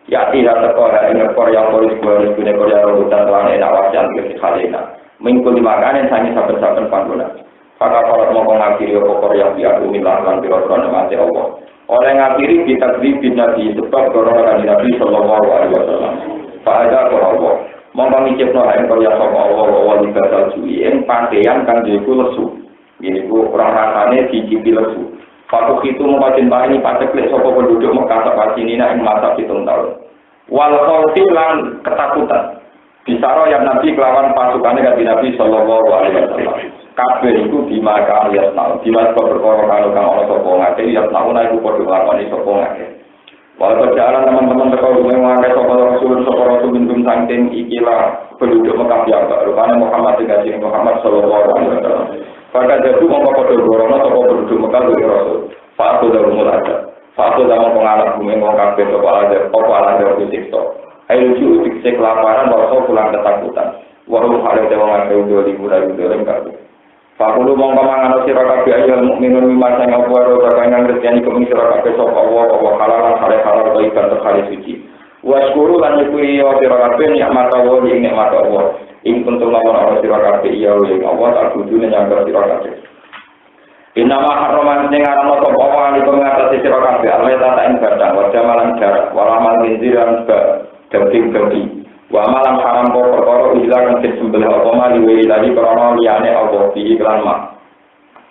Ya tidak terkora dengan Korea polis punya Korea robutan tuan enak wajan ke Khalina. Mengikuti makanan hanya saben-saben panggonan. Maka kalau mau mengakhiri Korea biar umilah lan biro-biro mati Allah. Oleh ngakhiri ditakdir bin Nabi sebab korona kan Nabi sallallahu alaihi wasallam. Pada Allah mau mengicipno ing Korea sapa Allah dibasal suwi ing pakaian kang diiku lesu. Ini ku orang rasane dicipi lesu. Fakuk itu mempercintai ini paceklek sopo penduduk Mekah terpacinina ing masa 7 tahun. Wal khawfi lan ketakutan. Bisaro yang Nabi kelawan pasukannya kanthi Nabi sallallahu alaihi wasallam. Kabeh iku dimakan ya tahu. Dimas perkara karo kang ana sapa ngake ya tahu nek padha lakoni sapa ngake. Walau jalan teman-teman teko ngake sapa Rasul bintum saking ikilah penduduk Mekah ya rupane Muhammad kanjeng Muhammad sallallahu alaihi wasallam. Pada jatuh mongko padha gorono sapa penduduk Mekah luwih Rasul. Fa'atu darumul ada. Fa'atu dalam pengalap bumi ngomong kabeh apa ala siksa. Ayo lucu siksa kelaparan warso pulang ketakutan. Warum hale dewa ngake udah liburan kabeh. Fa'ulu mongko mangano sira kabeh ayo mukminun mimasa ngopo ro sakang Kristiani kemi sira kabeh sapa Allah halalan halal ibadah kali suci. Waskuru lan nyukuri sira kabeh nikmat Allah ing nikmat Allah. Ing kuntul lawan ana sira kabeh iya ing Allah tak kudune nyambar sira kabeh. Inama haroman sing aran apa wae iku ngatasi sira kabeh Allah tak ing badang wa jamalan jarak wa amal lindiran daging wa malam haram perkara ilang sing sembelih apa mali lagi krana liyane Allah iki iklan mak.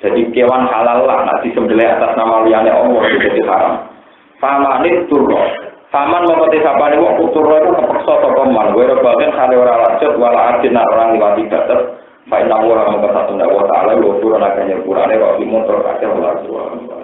Jadi kewan halal lah nek disembelih atas nama liyane Allah jadi haram. Famanit turro. Faman mengkoti sapane wong turro iku kepeksa sapa man, wae bagian hale ora lanjut wala adina orang liwati batas. Fa inna wa ta'ala wa ta'ala wa qur'ana kan qur'ane wa fi motor akeh wa